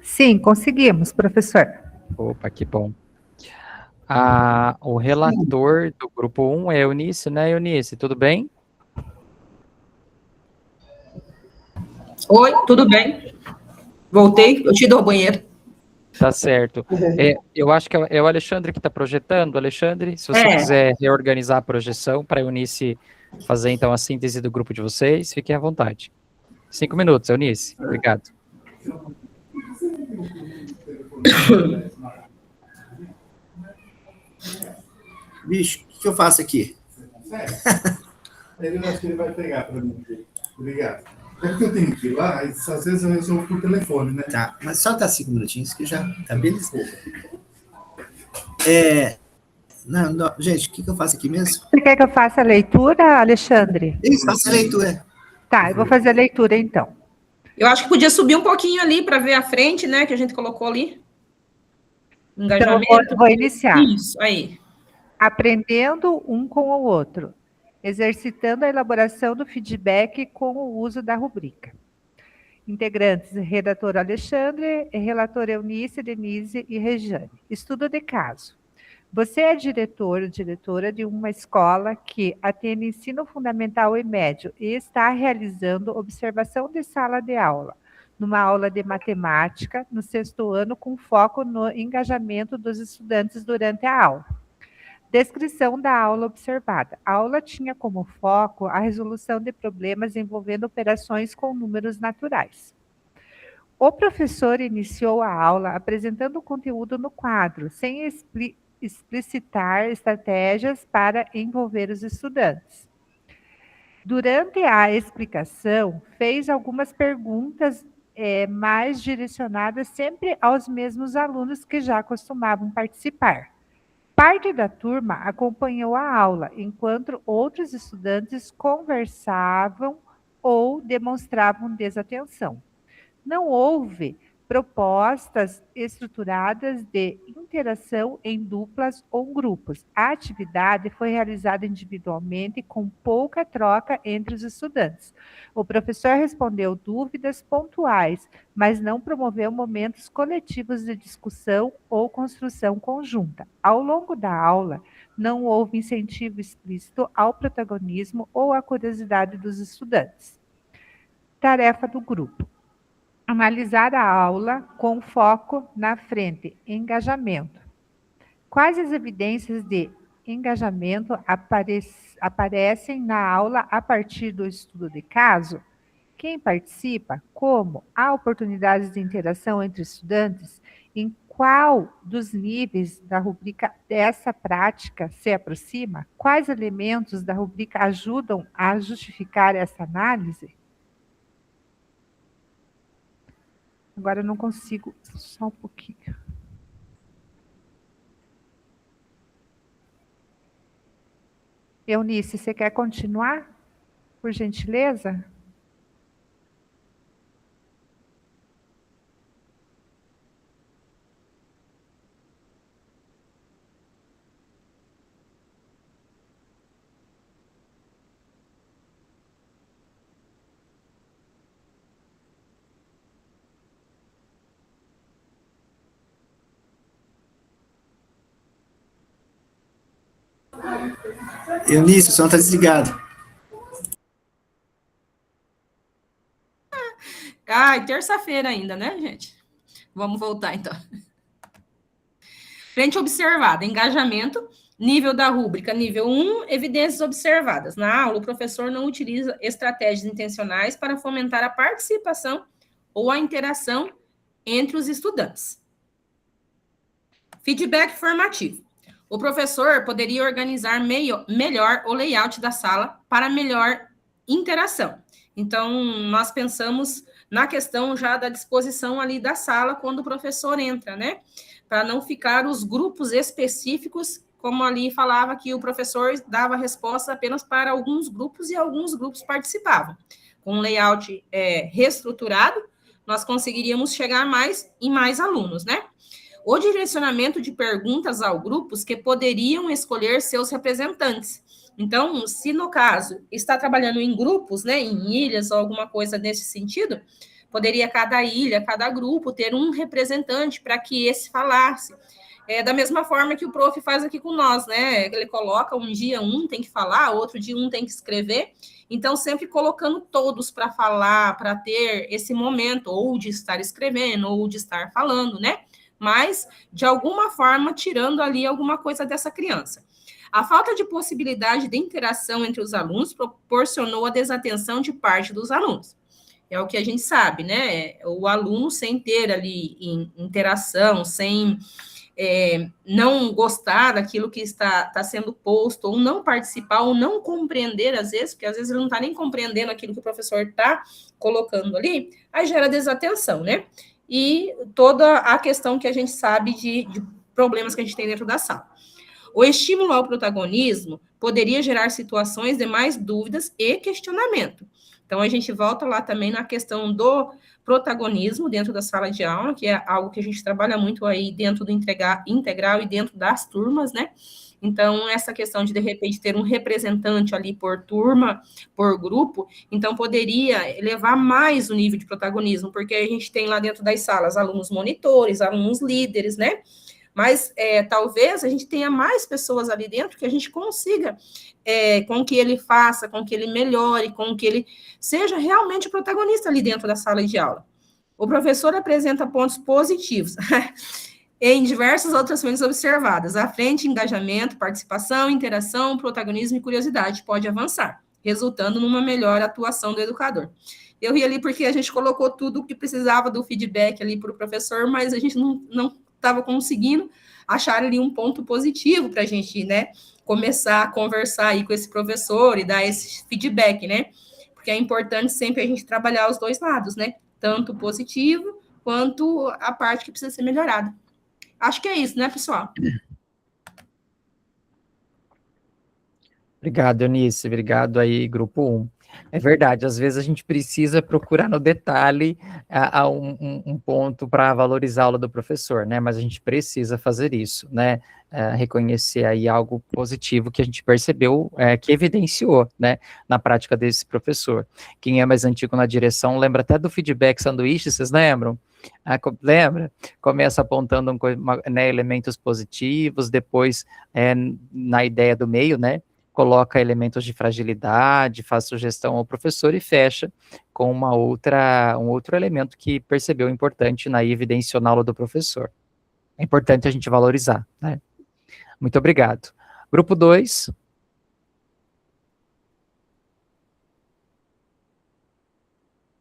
Sim, conseguimos, professor. Opa, que bom. O relator do grupo 1 é Eunice, né, Eunice? Tudo bem? Oi, tudo bem? Voltei, eu te dou o banheiro. Tá certo. Eu acho que é o Alexandre que está projetando. Alexandre, se você quiser reorganizar a projeção para a Eunice fazer, então, a síntese do grupo de vocês. Fiquem à vontade. 5 minutos, Eunice. Obrigado. Bicho, o que eu faço aqui? Eu acho que ele vai pegar para mim. Obrigado. É porque eu tenho que ir lá, às vezes eu resolvo por telefone, né? Tá, mas só tá 5 minutinhos que já tá beleza. Não, gente, o que eu faço aqui mesmo? Você quer que eu faça a leitura, Alexandre? Isso, faça a leitura. Tá, eu vou fazer a leitura então. Eu acho que podia subir um pouquinho ali para ver a frente, né? Que a gente colocou ali. Engajamento. Então, eu vou iniciar. Isso, aí. Aprendendo um com o outro, exercitando a elaboração do feedback com o uso da rubrica. Integrantes, redator Alexandre, relator Eunice, Denise e Regiane. Estudo de caso. Você é diretor ou diretora de uma escola que atende ensino fundamental e médio e está realizando observação de sala de aula, numa aula de matemática, no 6º ano, com foco no engajamento dos estudantes durante a aula. Descrição da aula observada. A aula tinha como foco a resolução de problemas envolvendo operações com números naturais. O professor iniciou a aula apresentando o conteúdo no quadro, sem explicitar estratégias para envolver os estudantes. Durante a explicação, fez algumas perguntas mais direcionadas sempre aos mesmos alunos que já costumavam participar. Parte da turma acompanhou a aula, enquanto outros estudantes conversavam ou demonstravam desatenção. Não houve propostas estruturadas de interação em duplas ou grupos. A atividade foi realizada individualmente, com pouca troca entre os estudantes. O professor respondeu dúvidas pontuais, mas não promoveu momentos coletivos de discussão ou construção conjunta. Ao longo da aula, não houve incentivo explícito ao protagonismo ou à curiosidade dos estudantes. Tarefa do grupo. Analisar a aula com foco na frente, engajamento. Quais as evidências de engajamento aparecem na aula a partir do estudo de caso? Quem participa? Como? Há oportunidades de interação entre estudantes? Em qual dos níveis da rubrica dessa prática se aproxima? Quais elementos da rubrica ajudam a justificar essa análise? Agora eu não consigo, só um pouquinho. Eunice, você quer continuar, por gentileza? Eunice, o som está desligado. Ai, terça-feira ainda, né, gente? Vamos voltar, então. Frente observada, engajamento, nível da rúbrica, nível 1, evidências observadas. Na aula, o professor não utiliza estratégias intencionais para fomentar a participação ou a interação entre os estudantes. Feedback formativo. O professor poderia organizar melhor o layout da sala para melhor interação. Então, nós pensamos na questão já da disposição ali da sala quando o professor entra, né? Para não ficar os grupos específicos, como ali falava que o professor dava resposta apenas para alguns grupos e alguns grupos participavam. Com um layout reestruturado, nós conseguiríamos chegar em mais alunos, né? O direcionamento de perguntas aos grupos que poderiam escolher seus representantes. Então, se no caso está trabalhando em grupos, né, em ilhas ou alguma coisa nesse sentido, poderia cada ilha, cada grupo ter um representante para que esse falasse. Da mesma forma que o prof faz aqui com nós, né? Ele coloca um dia um tem que falar, outro dia um tem que escrever. Então, sempre colocando todos para falar, para ter esse momento, ou de estar escrevendo, ou de estar falando, né? mas, de alguma forma, tirando ali alguma coisa dessa criança. A falta de possibilidade de interação entre os alunos proporcionou a desatenção de parte dos alunos. É o que a gente sabe, né? O aluno sem ter ali interação, sem não gostar daquilo que está sendo posto, ou não participar, ou não compreender, às vezes, porque às vezes ele não está nem compreendendo aquilo que o professor está colocando ali, aí gera desatenção, né? E toda a questão que a gente sabe de problemas que a gente tem dentro da sala. O estímulo ao protagonismo poderia gerar situações de mais dúvidas e questionamento. Então, a gente volta lá também na questão do protagonismo dentro da sala de aula, que é algo que a gente trabalha muito aí dentro do integral e dentro das turmas, né? Então, essa questão de repente, ter um representante ali por turma, por grupo, então poderia elevar mais o nível de protagonismo, porque a gente tem lá dentro das salas alunos monitores, alunos líderes, né? Mas talvez a gente tenha mais pessoas ali dentro que a gente consiga, com que ele faça, com que ele melhore, com que ele seja realmente o protagonista ali dentro da sala de aula. O professor apresenta pontos positivos em diversas outras frentes observadas. À frente, engajamento, participação, interação, protagonismo e curiosidade. Pode avançar, resultando numa melhor atuação do educador. Eu ri ali porque a gente colocou tudo o que precisava do feedback ali para o professor, mas a gente não estava conseguindo achar ali um ponto positivo para a gente, né, começar a conversar aí com esse professor e dar esse feedback, né, porque é importante sempre a gente trabalhar os dois lados, né, tanto o positivo quanto a parte que precisa ser melhorada. Acho que é isso, né, pessoal? Obrigado, Eunice. Obrigado aí, Grupo 1. É verdade, às vezes a gente precisa procurar no detalhe um ponto para valorizar a aula do professor, né? Mas a gente precisa fazer isso, né? Reconhecer aí algo positivo que a gente percebeu, que evidenciou, né? Na prática desse professor. Quem é mais antigo na direção lembra até do feedback sanduíche, vocês lembram? Lembra? Começa apontando né, elementos positivos, depois na ideia do meio, né? Coloca elementos de fragilidade, faz sugestão ao professor e fecha com um outro elemento que percebeu importante na evidência na aula do professor. É importante a gente valorizar, né? Muito obrigado. Grupo 2.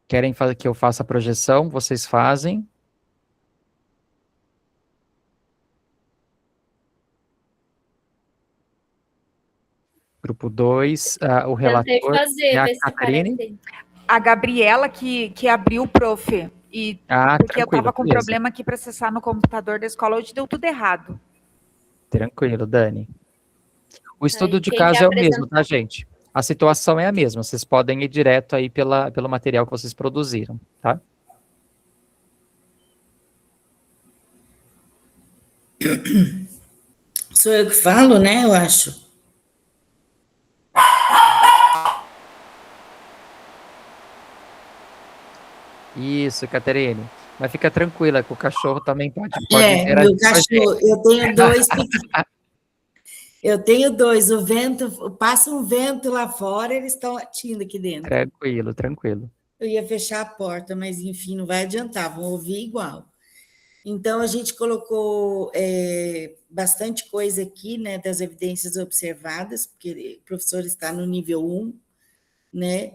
Querem que eu faça a projeção? Vocês fazem. Grupo 2, o relator fazer, é a ver se Catarine. aparece. A Gabriela que abriu, prof. E porque eu estava com problema aqui para acessar no computador da escola, hoje deu tudo errado. Tranquilo, Dani. O estudo de caso é o mesmo, tá, gente? A situação é a mesma, vocês podem ir direto aí pelo material que vocês produziram, tá? Sou eu que falo, né, eu acho. Isso, Caterine. Mas fica tranquila, que o cachorro também pode interagir. Meu cachorro, eu tenho dois. Eu tenho dois. O vento, passa um vento lá fora, eles estão latindo aqui dentro. Tranquilo, tranquilo. Eu ia fechar a porta, mas enfim, não vai adiantar, vão ouvir igual. Então, a gente colocou bastante coisa aqui, né, das evidências observadas, porque o professor está no nível 1, né?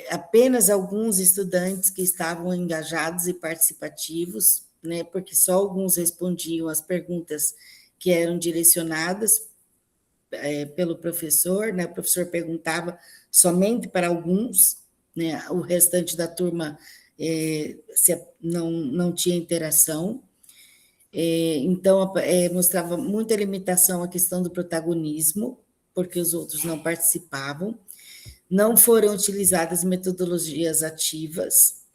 Apenas alguns estudantes que estavam engajados e participativos, né, porque só alguns respondiam às perguntas que eram direcionadas pelo professor, né? O professor perguntava somente para alguns, né? O restante da turma não tinha interação. Então, mostrava muita limitação à questão do protagonismo, porque os outros não participavam. Não foram utilizadas metodologias ativas.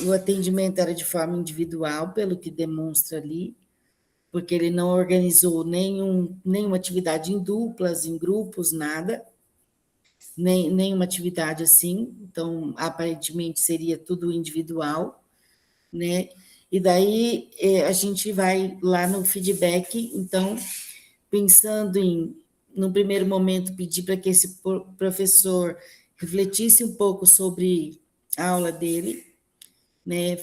O atendimento era de forma individual, pelo que demonstra ali, porque ele não organizou nenhuma atividade em duplas, em grupos, nada, nenhuma atividade assim, então, aparentemente, seria tudo individual, né? E daí, a gente vai lá no feedback, então, pensando num primeiro momento, pedir para que esse professor refletisse um pouco sobre a aula dele, né?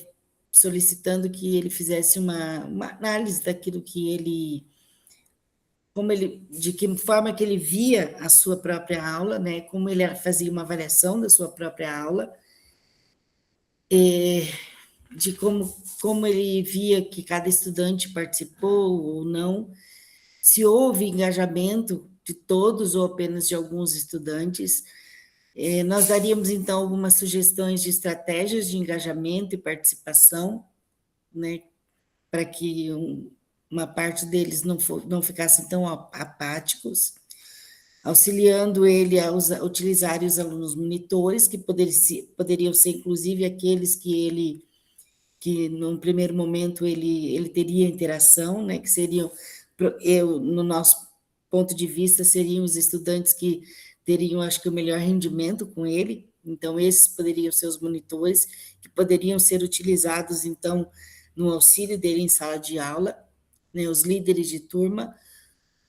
solicitando que ele fizesse uma análise daquilo que ele, de que forma que ele via a sua própria aula, né, como ele fazia uma avaliação da sua própria aula, de como ele via que cada estudante participou ou não, se houve engajamento de todos ou apenas de alguns estudantes. Nós daríamos, então, algumas sugestões de estratégias de engajamento e participação, né, para que uma parte deles não ficassem tão apáticos, auxiliando ele a utilizar os alunos monitores, que poderiam ser, inclusive, aqueles que num primeiro momento ele teria interação, né, que seriam, no nosso ponto de vista, seriam os estudantes que teriam, acho que, o melhor rendimento com ele. Então, esses poderiam ser os monitores, que poderiam ser utilizados, então, no auxílio dele em sala de aula, né, os líderes de turma,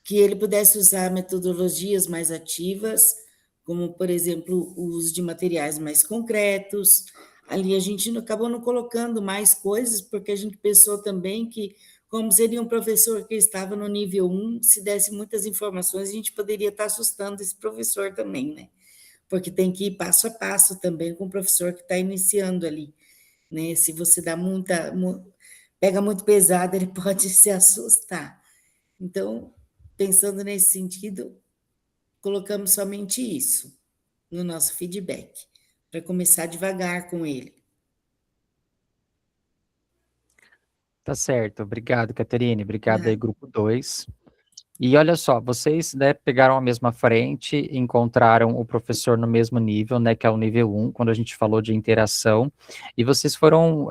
que ele pudesse usar metodologias mais ativas, como, por exemplo, o uso de materiais mais concretos. Ali a gente acabou não colocando mais coisas, porque a gente pensou também que, como seria um professor que estava no nível 1, se desse muitas informações, a gente poderia estar assustando esse professor também, né? Porque tem que ir passo a passo também com o professor que está iniciando ali, né? Se você dá pega muito pesado, ele pode se assustar. Então, pensando nesse sentido, colocamos somente isso no nosso feedback, para começar devagar com ele. Tá certo, obrigado, Caterine, obrigado aí, grupo 2. E olha só, vocês, né, pegaram a mesma frente, encontraram o professor no mesmo nível, né, que é o nível 1, quando a gente falou de interação, e vocês foram,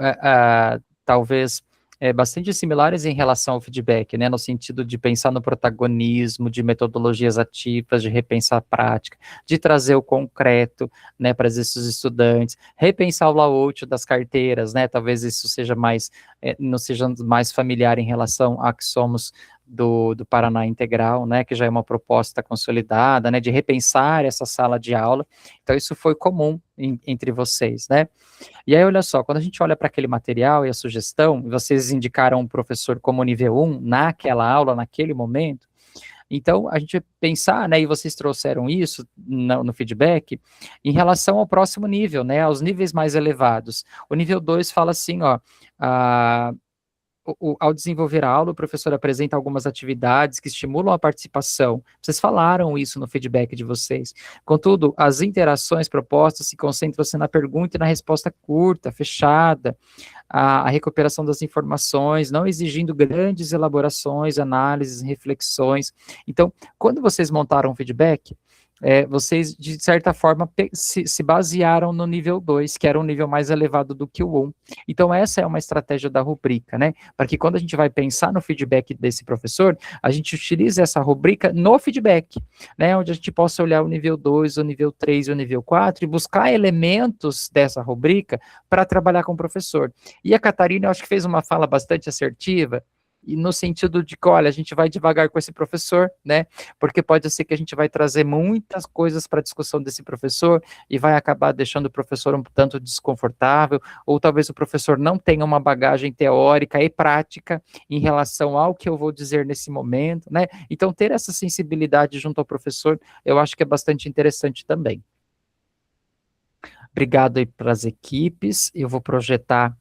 talvez, bastante similares em relação ao feedback, né, no sentido de pensar no protagonismo, de metodologias ativas, de repensar a prática, de trazer o concreto, né, para esses estudantes, repensar o layout das carteiras, né, talvez isso seja mais, não seja mais familiar em relação a que somos do Paraná Integral, né, que já é uma proposta consolidada, né, de repensar essa sala de aula. Então, isso foi comum entre vocês, né? E aí, olha só, quando a gente olha para aquele material e a sugestão, vocês indicaram o professor como nível 1 naquela aula, naquele momento, então, a gente vai pensar, né, e vocês trouxeram isso no feedback, em relação ao próximo nível, né, aos níveis mais elevados. O nível 2 fala assim, ó, ao desenvolver a aula, o professor apresenta algumas atividades que estimulam a participação. Vocês falaram isso no feedback de vocês. Contudo, as interações propostas se concentram-se na pergunta e na resposta curta, fechada, a recuperação das informações, não exigindo grandes elaborações, análises, reflexões. Então, quando vocês montaram o feedback, vocês, de certa forma, se basearam no nível 2, que era um nível mais elevado do que o 1. Então, essa é uma estratégia da rubrica, né? Para que quando a gente vai pensar no feedback desse professor, a gente utilize essa rubrica no feedback, né? Onde a gente possa olhar o nível 2, o nível 3 e o nível 4 e buscar elementos dessa rubrica para trabalhar com o professor. E a Catarina, eu acho que fez uma fala bastante assertiva, e no sentido de que, olha, a gente vai devagar com esse professor, né, porque pode ser que a gente vai trazer muitas coisas para a discussão desse professor e vai acabar deixando o professor um tanto desconfortável, ou talvez o professor não tenha uma bagagem teórica e prática em relação ao que eu vou dizer nesse momento, né, então ter essa sensibilidade junto ao professor, eu acho que é bastante interessante também. Obrigado aí para as equipes, eu vou projetar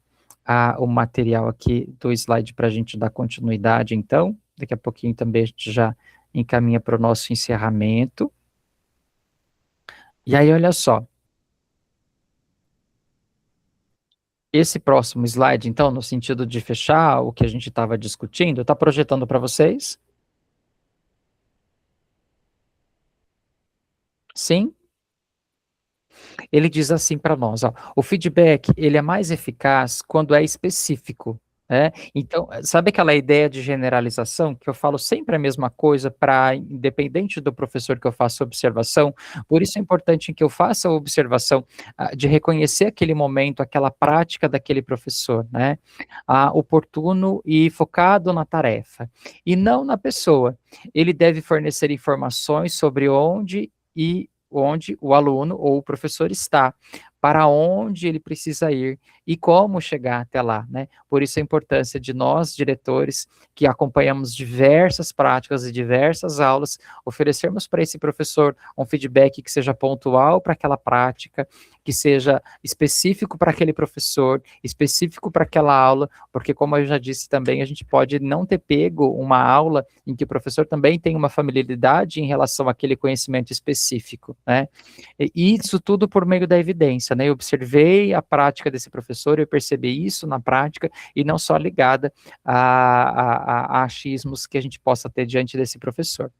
o material aqui do slide para a gente dar continuidade, então, daqui a pouquinho também a gente já encaminha para o nosso encerramento. E aí, olha só, esse próximo slide, então, no sentido de fechar o que a gente estava discutindo, está projetando para vocês? Sim? Ele diz assim para nós, ó, o feedback, ele é mais eficaz quando é específico, né? Então, sabe aquela ideia de generalização, que eu falo sempre a mesma coisa para, independente do professor que eu faça observação, por isso é importante que eu faça a observação de reconhecer aquele momento, aquela prática daquele professor, né? Oportuno e focado na tarefa, e não na pessoa. Ele deve fornecer informações sobre onde o aluno ou o professor está, para onde ele precisa ir e como chegar até lá, né? Por isso a importância de nós, diretores, que acompanhamos diversas práticas e diversas aulas, oferecermos para esse professor um feedback que seja pontual para aquela prática, que seja específico para aquele professor, específico para aquela aula, porque como eu já disse também, a gente pode não ter pego uma aula em que o professor também tem uma familiaridade em relação àquele conhecimento específico, né? E isso tudo por meio da evidência, né? Eu observei a prática desse professor, eu percebi isso na prática, e não só ligada a achismos que a gente possa ter diante desse professor.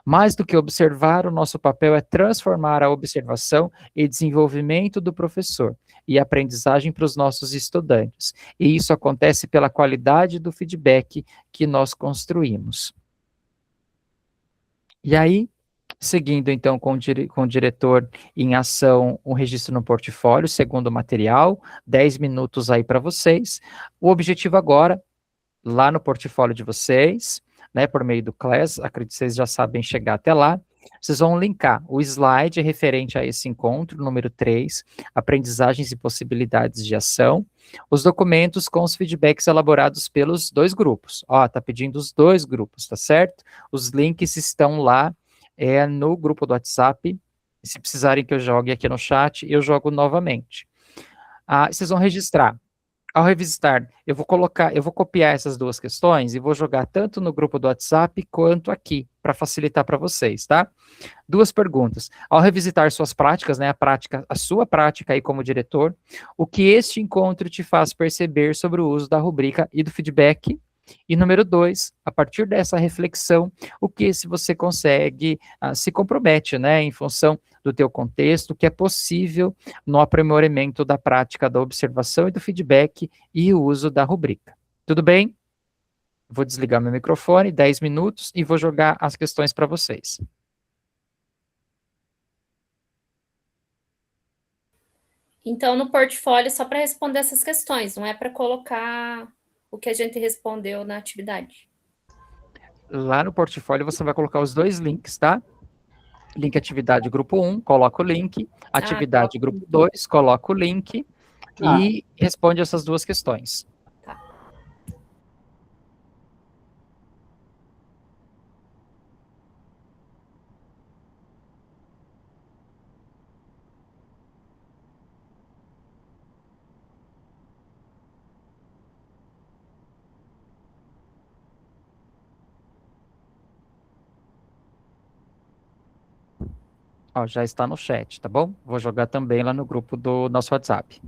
Mais do que observar, o nosso papel é transformar a observação e desenvolvimento do professor e aprendizagem para os nossos estudantes. E isso acontece pela qualidade do feedback que nós construímos. E aí, seguindo então com o diretor em ação, um registro no portfólio, segundo o material, 10 minutos aí para vocês. O objetivo agora, lá no portfólio de vocês, né, por meio do Class, acredito que vocês já sabem chegar até lá, vocês vão linkar o slide referente a esse encontro, número 3, aprendizagens e possibilidades de ação, os documentos com os feedbacks elaborados pelos dois grupos. Ó, tá pedindo os dois grupos, tá certo? Os links estão lá no grupo do WhatsApp. Se precisarem que eu jogue aqui no chat, eu jogo novamente. Vocês vão registrar. Ao revisitar, eu vou copiar essas duas questões e vou jogar tanto no grupo do WhatsApp quanto aqui, para facilitar para vocês, tá? Duas perguntas. Ao revisitar suas práticas, né, a sua prática aí como diretor, o que este encontro te faz perceber sobre o uso da rubrica e do feedback? E número 2, a partir dessa reflexão, o que se você consegue, se compromete, né, em função do teu contexto, que é possível no aprimoramento da prática da observação e do feedback e o uso da rubrica. Tudo bem? Vou desligar meu microfone, 10 minutos, e vou jogar as questões para vocês. Então, no portfólio, só para responder essas questões, não é para colocar o que a gente respondeu na atividade. Lá no portfólio você vai colocar os dois links, tá? Link atividade grupo 1, coloca o link. Atividade grupo 2, coloca o link. E responde essas duas questões. Tá. Ó, já está no chat, tá bom? Vou jogar também lá no grupo do nosso WhatsApp.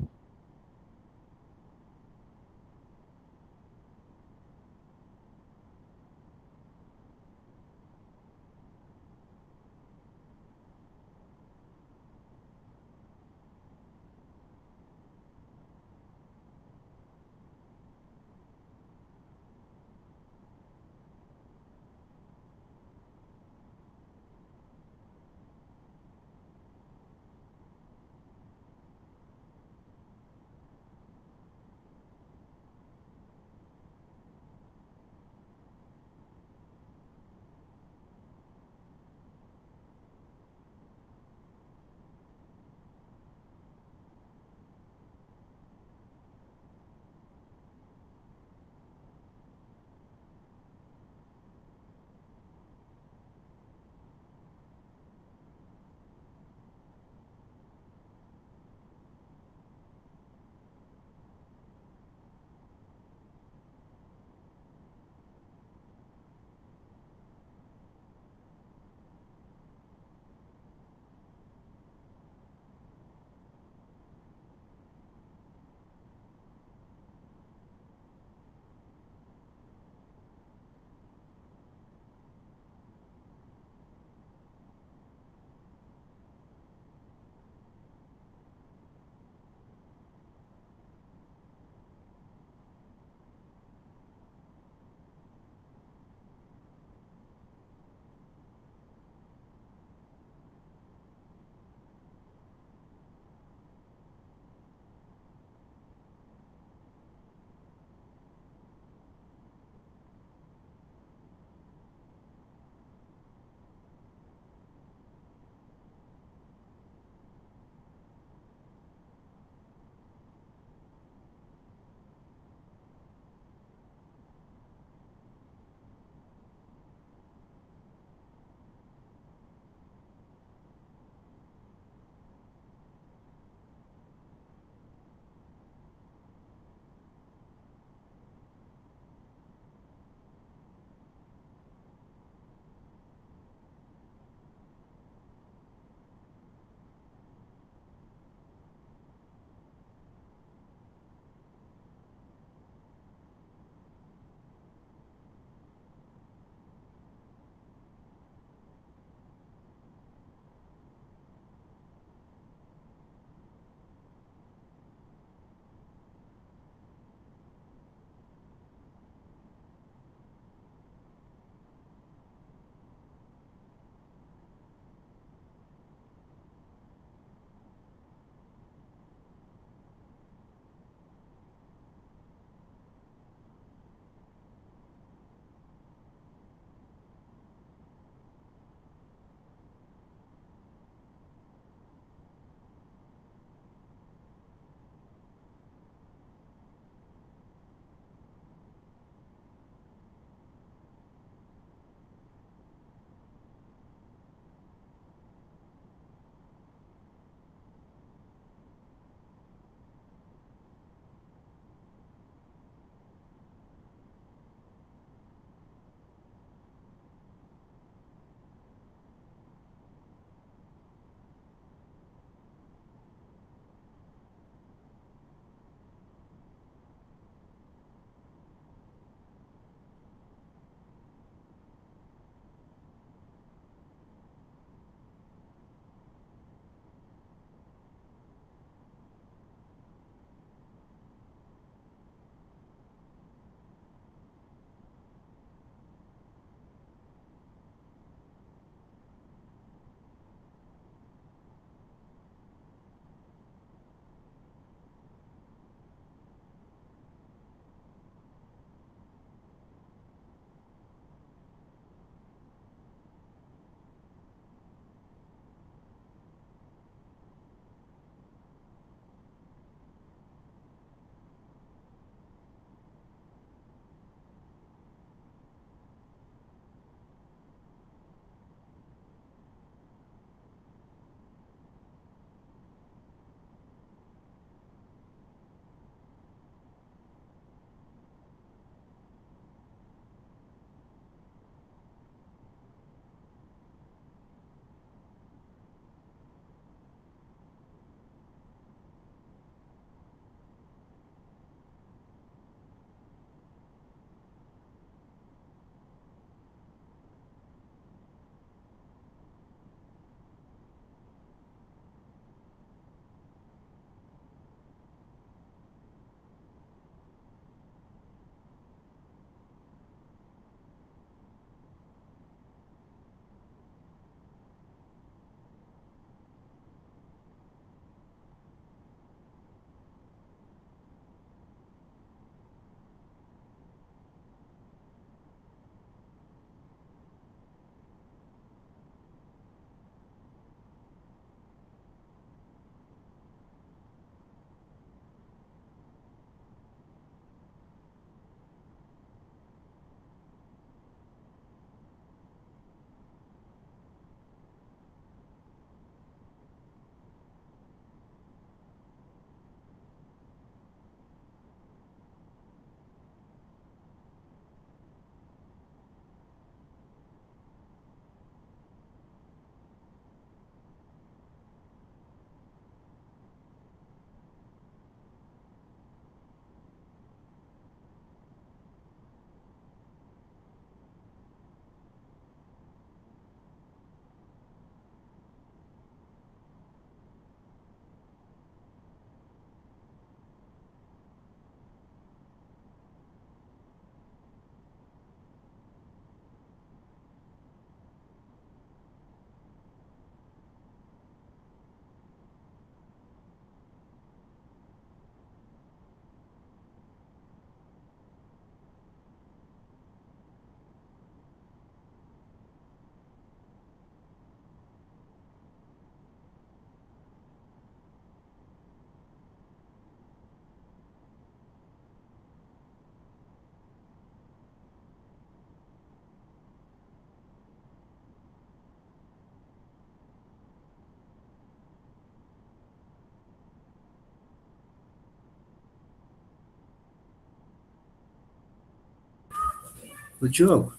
O Diogo,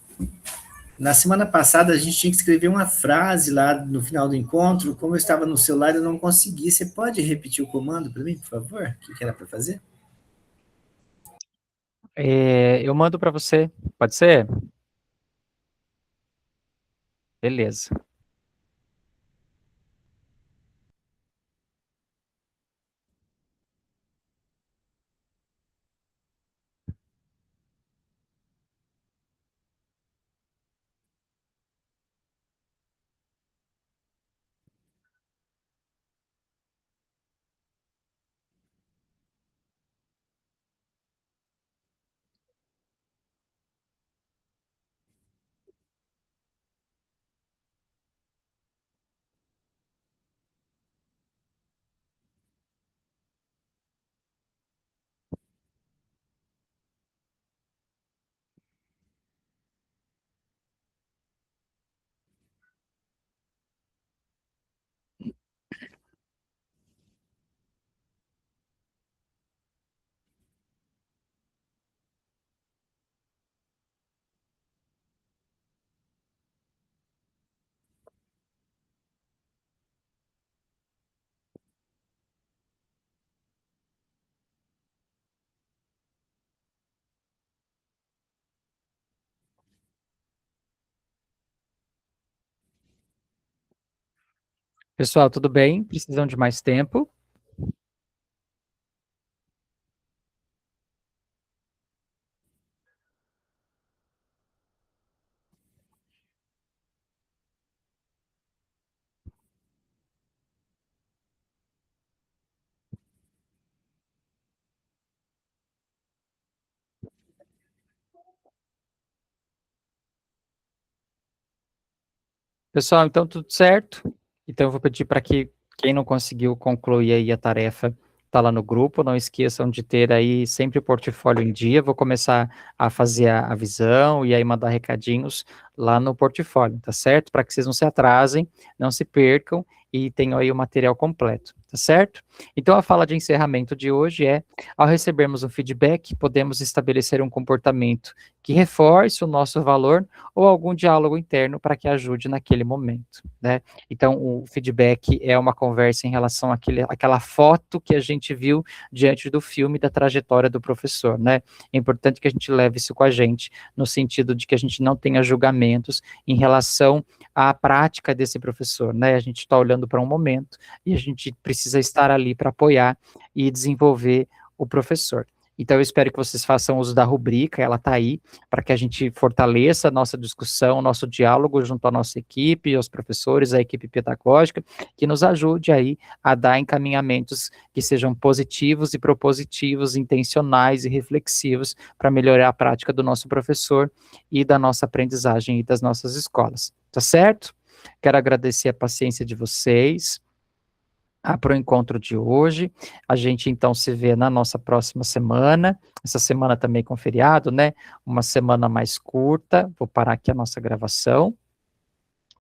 na semana passada a gente tinha que escrever uma frase lá no final do encontro, como eu estava no celular eu não consegui. Você pode repetir o comando para mim, por favor? O que era para fazer? Eu mando para você, pode ser? Beleza. Pessoal, tudo bem? Precisam de mais tempo? Pessoal, então tudo certo? Então eu vou pedir para que quem não conseguiu concluir aí a tarefa está lá no grupo, não esqueçam de ter aí sempre o portfólio em dia. Vou começar a fazer a visão e aí mandar recadinhos lá no portfólio, tá certo? Para que vocês não se atrasem, não se percam e tenham aí o material completo, tá certo? Então a fala de encerramento de hoje é: ao recebermos um feedback, podemos estabelecer um comportamento que reforce o nosso valor ou algum diálogo interno para que ajude naquele momento, né? Então, o feedback é uma conversa em relação àquela foto que a gente viu diante do filme da trajetória do professor, né? É importante que a gente leve isso com a gente, no sentido de que a gente não tenha julgamentos em relação à prática desse professor, né? A gente está olhando para um momento e a gente precisa estar ali para apoiar e desenvolver o professor. Então, eu espero que vocês façam uso da rubrica, ela está aí, para que a gente fortaleça a nossa discussão, nosso diálogo junto à nossa equipe, aos professores, à equipe pedagógica, que nos ajude aí a dar encaminhamentos que sejam positivos e propositivos, intencionais e reflexivos, para melhorar a prática do nosso professor e da nossa aprendizagem e das nossas escolas. Tá certo? Quero agradecer a paciência de vocês para o encontro de hoje. A gente então se vê na nossa próxima semana, essa semana também com feriado, né? Uma semana mais curta. Vou parar aqui a nossa gravação.